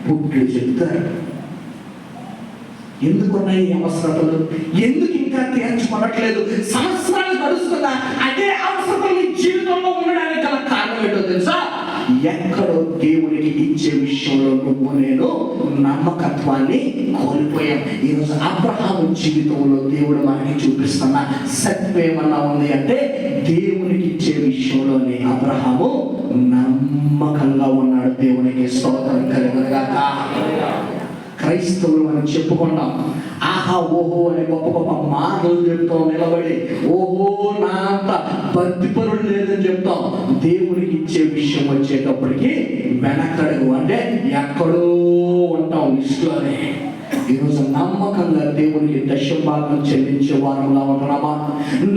పుట్లు చెప్తారు. ఎందుకున్నాయి అవసరతలు? ఎందుకు ఇంకా తీర్చుకోవట్లేదు? సంవత్సరాలు గడుస్తున్నా అదే అవసరం నీ జీవితంలో ఉండడానికి గల కారణం ఏంటో తెలుసా? ఎక్కడో దేవునికి ఇచ్చే విషయంలో నువ్వు నేను నమ్మకత్వాన్ని కోల్పోయాం. ఈరోజు అబ్రహాము జీవితంలో దేవుడు మనకి చూపిస్తున్న సత్యం ఏమన్నా ఉంది అంటే, దేవునికి ఇచ్చే విషయంలోనే అబ్రహాము నమ్మకంగా ఉన్నాడు. దేవునికి స్తోత్రం కలుగుగాక. క్రైస్తవులు మనం చెప్పుకుంటాం, ఆహా ఓహో అని గొప్ప గొప్ప మాటలు చెప్తాం, నిలబడి ఓహో నా అంత భక్తిపరుడు లేదని చెప్తాం. దేవునికి ఇచ్చే విషయం వచ్చేటప్పటికి వెనకడుగు, అంటే ఎక్కడో ఉంటాం లిస్టులోనే. ఈరోజు నమ్మకంగా దేవునికి దశభాగం చెల్లించే వారంలా ఉంటున్నామా?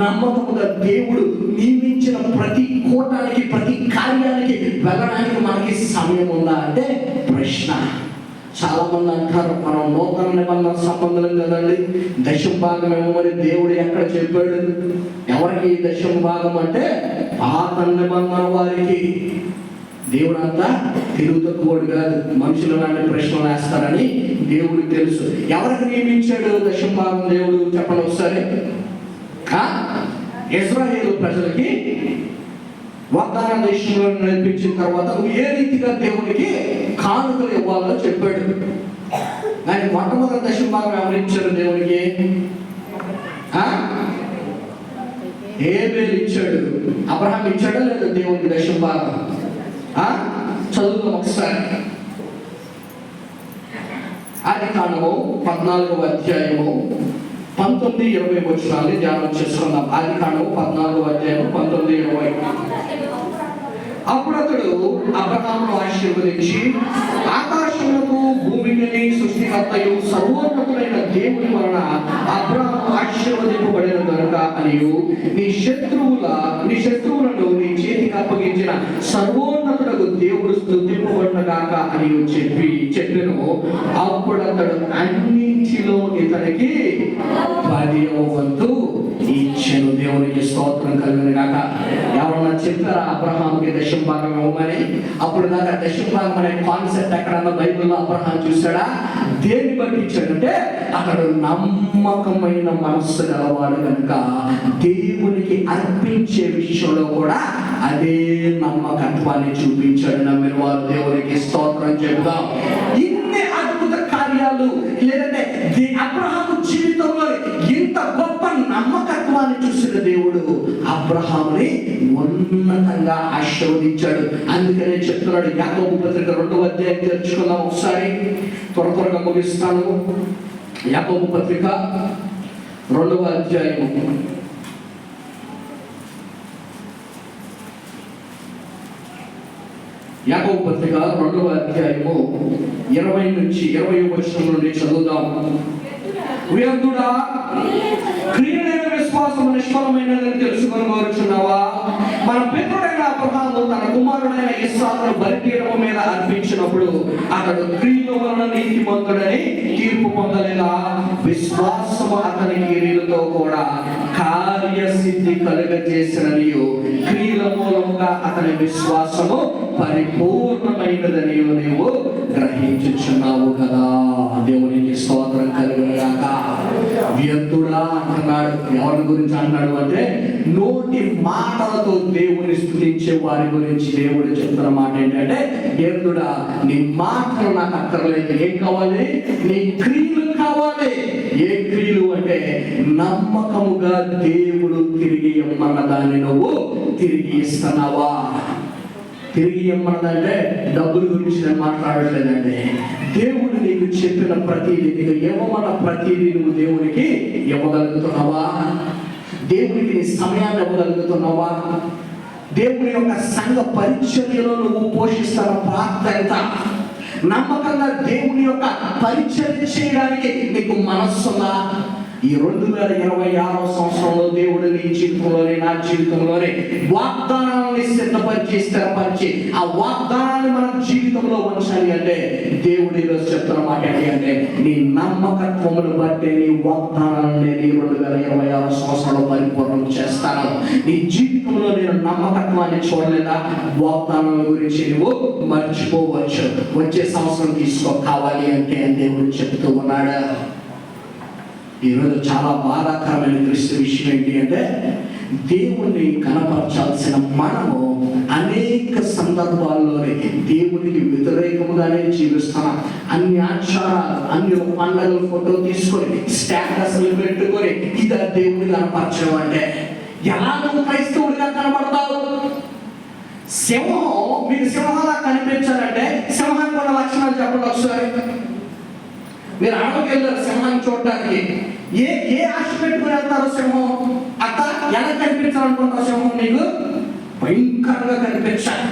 నమ్మకంగా దేవుడు నియమించిన ప్రతి కూటానికి ప్రతి కార్యానికి వెళ్ళడానికి మనకి సమయం ఉందా అంటే ప్రశ్న. చాలా మంది అంటారు, మనం నూతన నిబంధన సంబంధం కదండి, దశభాగం ఏమో మరి దేవుడు ఎక్కడ చెప్పాడు? ఎవరికి దశభాగం అంటే పాత నిబంధన వారికి. దేవుడు అంతా తెలుగు తక్కువడు కాదు, మనుషులు లాంటి ప్రశ్నలు వేస్తారని దేవుడికి తెలుసు. ఎవరికి నియమించాడు దశభాగం దేవుడు చెప్పండి ఒకసారి? ఇశ్రాయేలు ప్రజలకి వాగ్దాన దేశంలో నడిపించిన తర్వాత నువ్వు ఏ రీతిగా దేవునికి కానుకలు ఇవ్వాలో చెప్పాడు. కానీ మొట్టమొదటి దశమ భాగం ఎవరు ఇచ్చారు దేవునికి? హేబేలు ఇచ్చాడు. అబ్రహాం ఇచ్చాడా లేదా దేవునికి దశమ భాగం? చదువుతాం ఒకసారి. ఆదికాండము 14వ అధ్యాయము 19-20 వచనాన్ని ధ్యానం చేసుకుందాం. ఆదికాండము 14వ అధ్యాయము 19-20. అప్పుడు అతడు అబ్రహామును ఆశీర్వదించి, ఆకాశములకు భూమికి సృష్టికర్తయు సర్వోన్నతుడైన దేవుని వలన అబ్రహాము ఆశీర్వదింపబడిన కనుక అనియు, నీ శత్రువులను నీ చేతికి అప్పగించిన సర్వోన్నతుడకు దేవుడు స్తుతింపబడిన గాక అనియు చెప్పెను. అప్పుడు అతడు అన్నింటిలో ఇతనికి 10వ వంతు ఇచ్చెను. దేవునికి స్తోత్రం కలుగును గాక. ఎవరన్నా చెప్పారా అబ్రహాముకి దశమ భాగం ఇవ్వమని? అప్పుడు దాకా దశమ భాగం అనే కాన్సెప్ట్ ఎక్కడన్నా బైబిల్లో అబ్రహాం చూసాడా? దేన్ని బట్టి ఇచ్చాడంటే అతడు నమ్మకమైన మనస్సు గలవాడు కనుక దేవునికి అర్పించే విషయంలో కూడా అదే నమ్మకత్వాన్ని చూపించాడు. నమ్మిన వారు దేవునికి స్తోత్రం చెప్తాం. ఇన్ని అద్భుత కార్యాలు లేదంటే అబ్రహాము జీవితంలో ఇంత గొప్ప నమ్మకత్వాన్ని చూసిన దేవుడు అబ్రహాముని ఉన్నతంగా ఆశీర్వదించాడు. అందుకనే చెప్తున్నాడు. యాకోబు పత్రిక 2వ అధ్యాయం తెరుచుకుందాం ఒకసారి, త్వరగా ముగిస్తాను. యాకోబు పత్రిక 2వ అధ్యాయము 20 వచనం నుండి చదువుదాం. వ్యర్థుడా, క్రియలైన విశ్వాసము నిష్ఫలమైనదని తెలుసుకొని కోరుచున్నావా? మన పితరుడైన అబ్రహాము తన కుమారుడైన ఇస్సాకును బలిపీఠము మీద అర్పించినప్పుడు అతడు క్రియల వలన నీతిమంతుడని తీర్పు పొందలేదా? విశ్వాసము అతని క్రియలతో కూడా కార్యసిద్ధి కలుగజేసిననియు, క్రియల మూలముగా అతని విశ్వాసము పరిపూర్ణమైనదని నీవు గ్రహించుచున్నావు కదా. దేవునికి స్తోత్రం కలుగును గాక. వ్యర్థుడా అంటున్నాడు. ఎవరి గురించి అంటున్నాడు అంటే నోటి మాటలతో దేవుని స్తుతించే వారి గురించి దేవుడు చెప్తున్న మాట ఏంటంటే, వ్యర్థుడా, నీ మాటలు నాకు అక్కర్లేదు. ఏం కావాలి? నీ క్రియలు కావాలి. ఏ క్రియలు అంటే నమ్మకముగా దేవుడు తిరిగి ఇమ్మన్న దాన్ని నువ్వు తిరిగి ఇస్తున్నావా? తిరిగి ఇమ్మన్నదంటే డబ్బుల గురించి నేను మాట్లాడట్లేదండి. దేవుడు నీకు చెప్పిన ప్రతిదీ, నీకు ఇవ్వమన్న ప్రతిదీ నువ్వు దేవునికి ఇవ్వగలుగుతున్నావా? దేవునికి నీ సమయాన్ని ఇవ్వగలుగుతున్నావా? దేవుని యొక్క సంఘ పరిచర్యలో నువ్వు పోషిస్తున్న పాత్ర ఎంత? నమ్మకంగా దేవుని యొక్క పరిచర్య చేయడానికి నీకు మనస్సుందా? ఈ 2026వ సంవత్సరంలో దేవుడు నీ జీవితంలోనే నా జీవితంలోనే వాగ్దానాన్ని సిద్ధపరిచి స్థిరపరిచి ఆ వాగ్దానాన్ని మన జీవితంలో ఉంచాలి అంటే దేవుడు ఈరోజు చెప్తున్న మాట ఏంటి అంటే, నీ నమ్మకత్వమును బట్టి నీ వాగ్దానాన్ని నేను 2026వ సంవత్సరంలో పరిపూర్ణం చేస్తాను. నీ జీవితంలో నేను నమ్మకత్వాన్ని చూడలేదా? వాగ్దానాల గురించి నువ్వు మర్చిపోవచ్చు. వచ్చే సంవత్సరం తీసుకో కావాలి అంటే దేవుడు చెప్తూ ఉన్నాడు. ఈరోజు చాలా బాధాకరమైన విషయం ఏంటి అంటే, దేవుణ్ణి కనపరచాల్సిన మనము అనేక సందర్భాల్లోనే దేవునికి వ్యతిరేకముగానే జీవిస్తున్నాం. అన్ని ఆచారాలు, అన్ని పండుగలు ఫోటో తీసుకొని స్టేటస్లు పెట్టుకొని ఇదా దేవుని కనపరచడం అంటే ఎలా నువ్వు క్రైస్తవుడిగా కనబడతావు? సింహం మీకు సింహాలా కనిపించాలంటే సింహానికి ఉన్న లక్షణాలు చెప్పండి ఒకసారి. మీరు అడవికి వెళ్ళారు సింహాన్ని చూడటానికి, ఏ ఆశ పెట్టుకుని వెళ్తారు? సింహం అక్క ఎలా కనిపించాలనుకుంటారు? సింహం నీకు భయంకరంగా కనిపించాలి,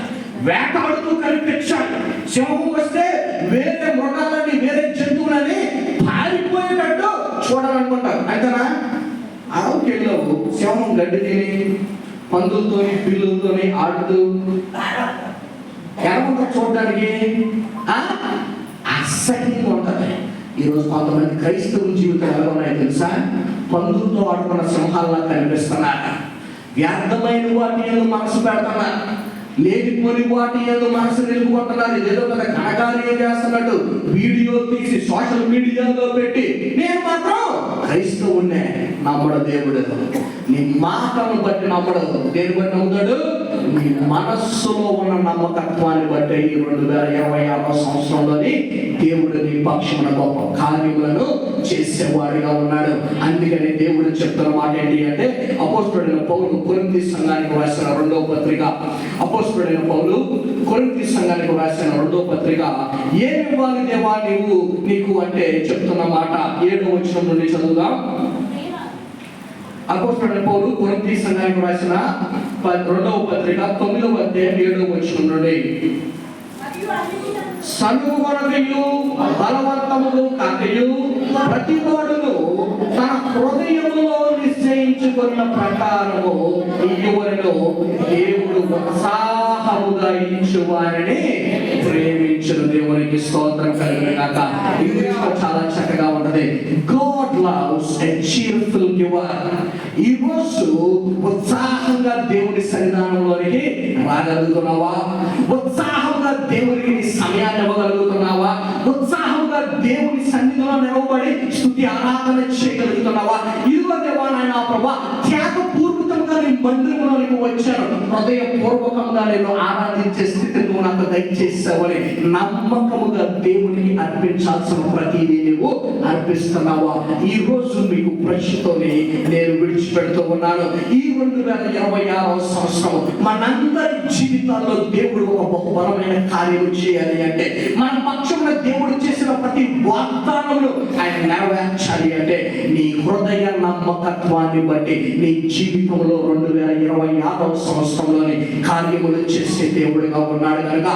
వేటాడుతూ కనిపించాలి. సింహం వస్తే వేరే మృగాలని, వేరే జంతువులని పారిపోయేటట్టు చూడాలనుకుంటారు. అంతేనా? అడవికి వెళ్ళావు, సింహం గడ్డి తిని పందులతోని పిల్లులతోని ఆడుతూ ఎలా ఉంటుంది చూడడానికి? అసహ్యంగా ఉంటుంది. ఈరోజు కొంతమంది క్రైస్తవుల జీవితం ఎలా ఉన్నాయో తెలుసా? పందులతో ఆడుకున్న సింహాల్లా కనిపిస్తున్నారు. వ్యర్థమైన వాటి ఏదో మనసు పెడుతున్నారు, లేనిపోని వాటి ఏదో మనసు నిలుపుకుంటున్నారు. ఇదేదో పెద్ద ఘనకార్యం చేస్తున్నట్టు వీడియో తీసి సోషల్ మీడియాలో పెట్టి నేను మాత్రం క్రైస్తవుణ్ణే నమ్మడు దేవుడు. నీ మాటను బట్టి నమ్మడు. దేని బట్టి నమ్ముతాడు? నీ మనస్సులో ఉన్న నమ్మకత్వాన్ని బట్టి ఈ 2026 సంవత్సరంలోని దేవుడు నీ పక్షమున గొప్ప కార్యములను చేసేవాడిగా ఉన్నాడు. అందుకని దేవుడు చెప్తున్న మాట ఏంటి అంటే, అపోస్తలుడైన పౌలు కొరింథీ సంఘానికి రాసిన 2వ పత్రిక, అపోస్తలుడైన పౌలు కొరింథీ సంఘానికి రాసిన 2వ పత్రిక, ఏమి ఇవ్వాలి దేవా నీకు అంటే చెప్తున్న మాట 7వ వచనం నుండి చదువుదాం. అపోస్తలుడైన పౌలు కొరింథీ సంఘానికి రాసిన 2వ పత్రిక 9వ అధ్యాయం 7వ వచనం నుండి, సనుగొనకయు బలవంతములు కాకయు ప్రతివాడును తన హృదయములో నిశ్చయించుకున్న ప్రకారము ఇవ్వలను దేవుడు ఉత్సాహముగా ఇచ్చు వారిని ప్రేమించును. దేవునికి స్తోత్రం కలుగును గాక. ఇంగ్లీష్ లో చాలా చక్కగా ఉంటది. గాడ్ లవ్స్ ఎ చీర్ఫుల్ గివర్. ఈ రోజు ఉత్సాహంగా దేవుని సన్నిధానంలోనికి రాగలుగుతున్నావా? ఉత్సాహంగా దేవునికి సమయాన్ని ఇవ్వగలుగుతున్నావా? ఉత్సాహంగా దేవుని సన్నిధిలో నిలబడి స్తుతి ఆరాధన చేయగలుగుతున్నావా? ఇదిగో దేవా నాయనా ప్రభువా, త్యాగపూర్వకంగా నీ మందిరంలోనికి వచ్చాను, హృదయపూర్వకంగా నేను ఆరాధించే స్థితిని నాకు దయచేసావని నమ్మకముగా దేవునికి అర్పించాల్సిన ప్రతిదీ నువ్వు అర్పిస్తున్నావా? ఈ రోజు మీకు ప్రశ్నతోనే నేను విడిచిపెడుతూ ఉన్నాను. ఈ 2026 సంవత్సరం మనందరి జీవితాల్లో దేవుడు ఒక బహుబలమైన కార్యం చేయాలి అంటే, మన పక్షంలో దేవుడు చేసిన ప్రతి వాగ్దానములు ఆయన నెరవేర్చాలి అంటే, నీ హృదయ నమ్మకత్వాన్ని బట్టి నీ జీవితంలో 2026 సంవత్సరంలోని కార్యములు చేసే దేవుడిగా ఉన్నాడు కనుక,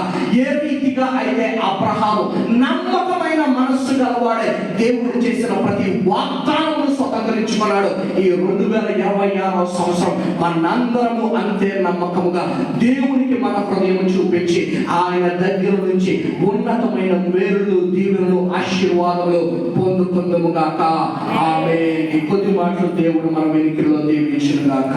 ఏ రీతిగా అయితే అబ్రహాము నమ్మకమైన మనస్సు గలవాడే దేవుడు చేసిన ప్రతి వాగ్దానమును స్వతంత్రించుకున్నాడు, ఈ 2026 సంవత్సరం మనందరము అంతే నమ్మకముగా దేవునికి మన హృదయం చూపించి ఆయన దగ్గర నుంచి ఉన్నతమైన మేలులు, దీవెనలు, ఆశీర్వాదాలు పొందుకుందుము గాక. ఆమేన్. ఈ కొద్ది మాటలు దేవుడు మన వెనుకలో దీవించును గాక.